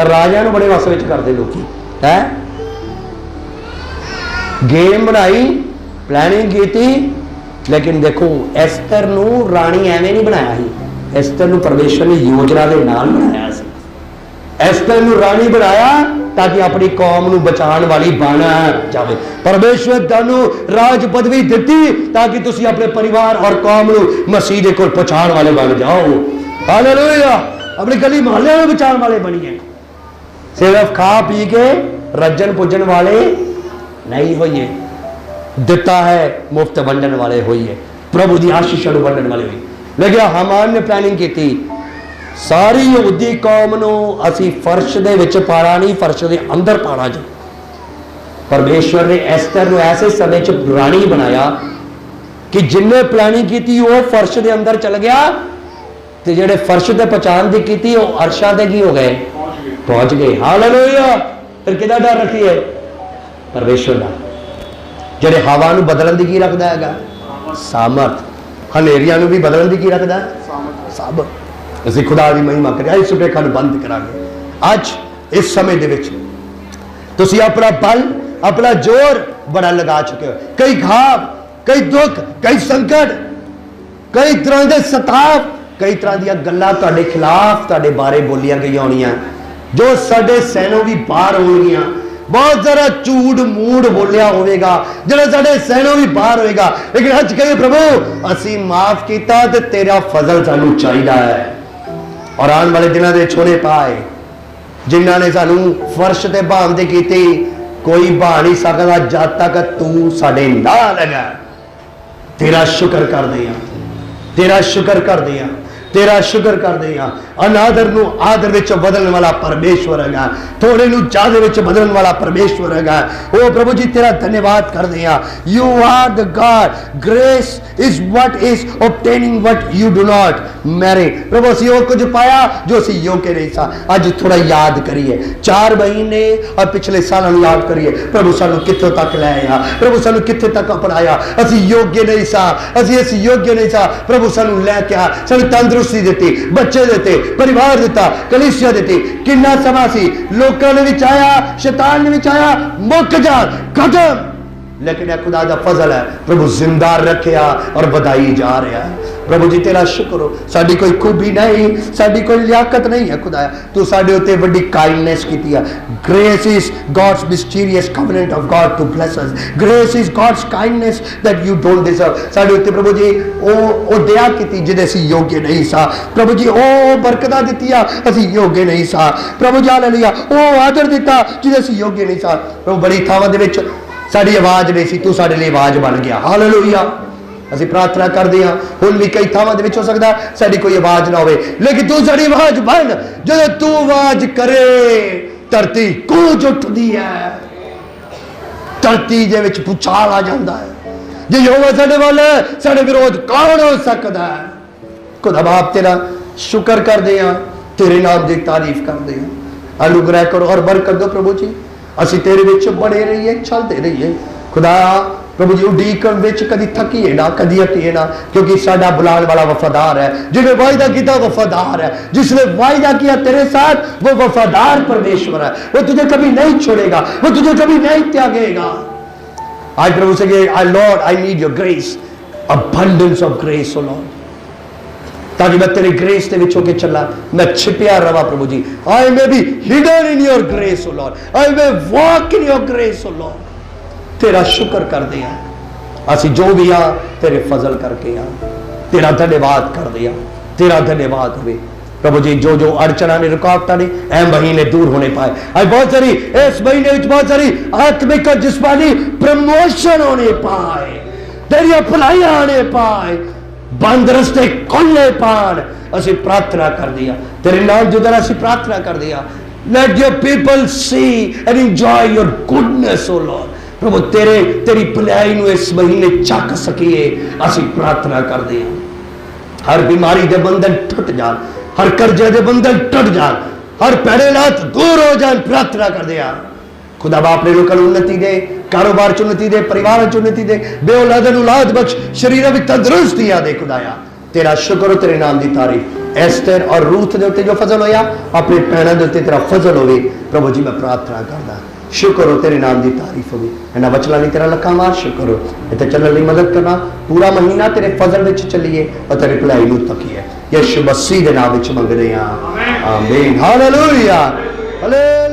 Speaker 1: राजा नूं बड़े वस विच करदे लोकी है। गेम बनाई, प्लानिंग की थी, लेकिन देखो एस्तर नूं रानी एवें नहीं बनाया ही, एस्तर नूं परमेश्वर ने योजना के नाल बनाया सी। एस्तर नूं रानी बनाया ताकि अपनी कौम नूं बचाने वाली बन जाए। परमेश्वर तुहानूं राज पदवी दिती ताकि तुसीं अपने परिवार और कौम नूं मसीह दे कोल पहुंचाने वाले बन जाओ। हालेलुया। अपनी गली मोहल्ले में बचाने वाले बनिए, सिर्फ खा पी के रजन पुजन वाले नहीं होइए। दिता है मुफ्त वंडन वाले होइए, प्रभु की आशीष वंडन वाले हुई। लेकिन हामान ने प्लानिंग की थी ਸਾਰੀ ਯਹੂਦੀ ਕੌਮ ਨੂੰ ਅਸੀਂ ਫਰਸ਼ ਦੇ ਵਿੱਚ ਪਾਣਾ ਨਹੀਂ, ਫਰਸ਼ ਦੇ ਅੰਦਰ ਪਾਣਾ ਜੀ। ਪਰਮੇਸ਼ਵਰ ਨੇ ਐਸਤਰ ਨੂੰ ਐਸੇ ਸਮੇਂ 'ਚ ਰਾਣੀ ਬਣਾਇਆ ਕਿ ਜਿੰਨੇ ਪਲਾਨਿੰਗ ਕੀਤੀ ਉਹ ਫਰਸ਼ ਦੇ ਅੰਦਰ ਚਲ ਗਿਆ, ਤੇ ਜਿਹੜੇ ਫਰਸ਼ ਤੇ ਪਛਾਣ ਦੀ ਕੀਤੀ ਉਹ ਅਰਸ਼ਾਂ ਤੇ ਕੀ ਹੋ ਗਏ, ਪਹੁੰਚ ਗਏ। ਹਾਲੇਲੂਇਆ। ਫਿਰ ਕਿਹਦਾ ਡਰ ਰੱਖੀਏ? ਪਰਮੇਸ਼ਵਰ ਦਾ। ਜਿਹੜੇ ਹਵਾ ਨੂੰ ਬਦਲਣ ਦੀ ਕੀ ਰੱਖਦਾ ਹੈਗਾ? ਸਾਮਰਥ। ਹਨੇਰੀਆਂ ਨੂੰ ਵੀ ਬਦਲਣ ਦੀ ਕੀ ਰੱਖਦਾ? ਸਾਮਰਥ। ਅਸੀਂ ਖੁਦਾ ਦੀ ਮਹਿਮਾ ਕਰੀਏ। ਇਸ ਸੁਪਰੇਖਾ ਨੂੰ ਬੰਦ ਕਰਾਂਗੇ। ਅੱਜ ਇਸ ਸਮੇਂ ਦੇ ਵਿੱਚ ਤੁਸੀਂ ਆਪਣਾ ਬਲ, ਆਪਣਾ ਜ਼ੋਰ ਬੜਾ ਲਗਾ ਚੁੱਕੇ ਹੋ। ਕਈ ਘਾਵ, ਕਈ ਦੁੱਖ, ਕਈ ਸੰਕਟ, ਕਈ ਤਰ੍ਹਾਂ ਦੇ ਸਤਾਵ, ਕਈ ਤਰ੍ਹਾਂ ਦੀਆਂ ਗੱਲਾਂ ਤੁਹਾਡੇ ਖਿਲਾਫ, ਤੁਹਾਡੇ ਬਾਰੇ ਬੋਲੀਆਂ ਗਈਆਂ ਹੋਣੀਆਂ, ਜੋ ਸਾਡੇ ਸਹਿਣੋਂ ਵੀ ਬਾਹਰ ਹੋਣਗੀਆਂ। ਬਹੁਤ ਸਾਰਾ ਝੂਠ ਮੂੜ ਬੋਲਿਆ ਹੋਵੇਗਾ ਜਿਹੜਾ ਸਾਡੇ ਸਹਿਣੋਂ ਵੀ ਬਾਹਰ ਹੋਏਗਾ। ਲੇਕਿਨ ਅੱਜ ਕਹੀਏ ਪ੍ਰਭੂ ਅਸੀਂ ਮਾਫ ਕੀਤਾ ਤੇ ਤੇਰਾ ਫਜ਼ਲ ਸਾਨੂੰ ਚਾਹੀਦਾ ਹੈ। ਔਰ ਆਉਣ ਵਾਲੇ ਦਿਨਾਂ ਦੇ ਛੋੜੇ ਪਾਏ ਜਿਨ੍ਹਾਂ ਨੇ ਸਾਨੂੰ ਫਰਸ਼ ਤੇ ਭਾਂਦੇ ਕੀਤੀ, ਕੋਈ ਬਹਾ ਨਹੀਂ ਸਕਦਾ ਜਦ ਤੱਕ ਤੂੰ ਸਾਡੇ ਨਾਲ ਹੈਗਾ। ਤੇਰਾ ਸ਼ੁਕਰ ਕਰਦੇ ਹਾਂ, ਤੇਰਾ ਸ਼ੁਕਰ ਕਰਦੇ ਹਾਂ, ਤੇਰਾ ਸ਼ੁਕਰ ਕਰਦੇ ਹਾਂ। ਅਨਾਦਰ ਨੂੰ ਆਦਰ ਵਿੱਚ ਬਦਲਣ ਵਾਲਾ ਪਰਮੇਸ਼ਵਰ ਹੈਗਾ, ਥੋੜੇ ਨੂੰ ਜ਼ਿਆਦਾ ਵਿੱਚ ਬਦਲਣ ਵਾਲਾ ਪਰਮੇਸ਼ਵਰ ਹੈਗਾ। ਉਹ ਪ੍ਰਭੂ ਜੀ ਤੇਰਾ ਧੰਨਵਾਦ ਕਰਦੇ ਹਾਂ। You are the god, grace is what is obtaining what you do not merit। ਪ੍ਰਭੂ ਅਸੀਂ ਉਹ ਕੁਝ ਪਾਇਆ ਜੋ ਅਸੀਂ ਯੋਗ ਨਹੀਂ ਸਾਂ। ਅੱਜ ਥੋੜਾ ਯਾਦ ਕਰੀਏ 4 ਮਹੀਨੇ ਔਰ ਪਿਛਲੇ ਸਾਲਾਂ ਨੂੰ ਯਾਦ ਕਰੀਏ। ਪ੍ਰਭੂ ਸਾਨੂੰ ਕਿੱਥੋਂ ਤੱਕ ਲੈ ਆਇਆ, ਪ੍ਰਭੂ ਸਾਨੂੰ ਕਿੱਥੇ ਤੱਕ ਅਪਣਾਇਆ। ਅਸੀਂ ਯੋਗ ਨਹੀਂ ਸਾਂ, ਅਸੀਂ ਯੋਗ ਨਹੀਂ ਸਾਂ। ਪ੍ਰਭੂ ਸਾਨੂੰ ਲੈ ਕੇ ਆ, ਸਾਨੂੰ ਤੰਦਰੁਸਤੀ ਦਿੱਤੀ, ਬੱਚੇ ਦਿੱਤੇ, परिवार दिता, कलीसिया दी। कितना समा सी लोगों ने भी चाया, शैतान ने भी चाया मुक जा खत्म, लेकिन यह खुदा दा फजल है। प्रभु जिंदा रखिया और बधाई जा रहा है। प्रभु जी तेरा शुक्र हो। साडी कोई खूबी नहीं, साडी कोई लियाकत नहीं है खुदाया, तू साडे उत्ते बड़ी काइंडनेस कीती है। Grace is God's mysterious covenant of God to bless us. Grace is God's kindness that you don't deserve. साडे उत्ते प्रभु जी ओ दया कीती जिहदे असीं योग्य नहीं सा। प्रभु जी ओ बरकतां दित्तियां असीं योग्य नहीं सा। प्रभु जी हालेलुया ओ आदर दिता जिहदे असीं योग्य नहीं सा। प्रभु बड़ी थावां दे विच साडी आवाज़ नहीं सी, तू साडे लई आवाज़ बन गया। हालेलुया। ਅਸੀਂ प्रार्थना करते हैं। ਹੁਣ भी कई ਥਾਵਾਂ ਦੇ ਵਿੱਚ ਹੋ ਸਕਦਾ ਸਾਡੀ ਕੋਈ ਆਵਾਜ਼ ਨਾ ਹੋਵੇ, ਲੇਕਿਨ ਤੂੰ ਸਾਡੀ ਆਵਾਜ਼ ਬਣ। ਜਦੋਂ ਤੂੰ ਆਵਾਜ਼ ਕਰੇ ਧਰਤੀ ਗੂੰਜ ਉੱਠਦੀ ਹੈ, ਧਰਤੀ ਦੇ ਵਿੱਚ ਭੂਚਾਲ ਆ ਜਾਂਦਾ ਹੈ। ਜੇ ਯਹੋਵਾ ਸਾਡੇ ਵੱਲ ਹੈ, ਸਾਡੇ ਵਿਰੋਧ ਕੌਣ ਹੋ ਸਕਦਾ ਹੈ? ਖੁਦਾ ਬਾਪ ਤੇਰਾ ਸ਼ੁਕਰ ਕਰਦੇ ਹਾਂ, ਤੇਰੇ ਨਾਮ ਦੀ ਤਾਰੀਫ ਕਰਦੇ ਹਾਂ। ਅਨੁਗ੍ਰਹਿ ਕਰੋ ਔਰ ਬਰਕਤ ਦਿਓ ਪ੍ਰਭੂ ਜੀ। ਅਸੀਂ ਤੇਰੇ ਵਿੱਚ ਬਣੇ ਰਹੀਏ, ਚੱਲਦੇ ਰਹੀਏ। ਖੁਦਾ प्रभु जी उडीकण विच कदी थकीए ना, कदी हटीए ना, क्योंकि साडा बुलाने वाला वफादार है। जिन्हें वायदा किया वफादार है, जिसने वायदा किया तेरे साथ वो वफादार परमेश्वर है। वो तुझे कभी नहीं छोड़ेगा, वो तुझे कभी नहीं त्यागेगा। आज प्रभु से कहे I Lord I need your grace, abundance of grace O Lord, ताकि मैं तेरी ग्रेस के विच होके चला, मैं छिपिया रहा प्रभु जी। I may be hidden in your grace O Lord, I may walk in your grace O Lord. तेरा शुक्र करते हैं। असी जो भी आ तेरे फजल करके आ, तेरा धन्यवाद करते हैं। तेरा धन्यवाद हो प्रभु जी। जो जो अड़चना ने रुकावटा ने ऐ महीने दूर होने पाए। आज बहुत सारी इस महीने में बहुत सारी आत्मिक और जिस्मानी प्रमोशन होने पाए, तेरी भलाइयां आने पाए, बंद रस्ते खोलने पाए। असी प्रार्थना कर दिया तेरे नाम जो दर असी प्रार्थना कर दिया। Let your people see and enjoy your goodness O Lord. प्रभु तेरी भलाई नूं इस महीने चक सकीए असी प्रार्थना करते हैं। हर बीमारी के बंधन टुट जान, हर कर्जे के बंधन टुट जान, हर पैड़े लात दूर हो जान। प्रार्थना करते हैं खुदा बाप ने लोगों को उन्नति दे, कारोबार च उन्नति दे, परिवार च उन्नति दे, बेऔलाद नूं औलाद बख्श, शरीर में तंदुरुस्तियां दे। खुदाया तेरा शुक्र हो, तेरे नाम की तारीफ। एस्तर और रूथ के उत्ते जो फजल होया अपने भैणों के उत्ते तेरा फजल होवे। प्रभु जी मैं प्रार्थना करदा शुक्र हो, तेरे नाम की तारीफ होगी। इन्होंने वचना नहीं तेरा लखा मार शुक्र हो। इतने चलने की मदद करना, पूरा महीना तेरे फजल में चलीए और तेरे भलाई नूं तकीए। यीशु मसीह के नाम में मंगदे हां, आमीन। Hallelujah, hallelujah.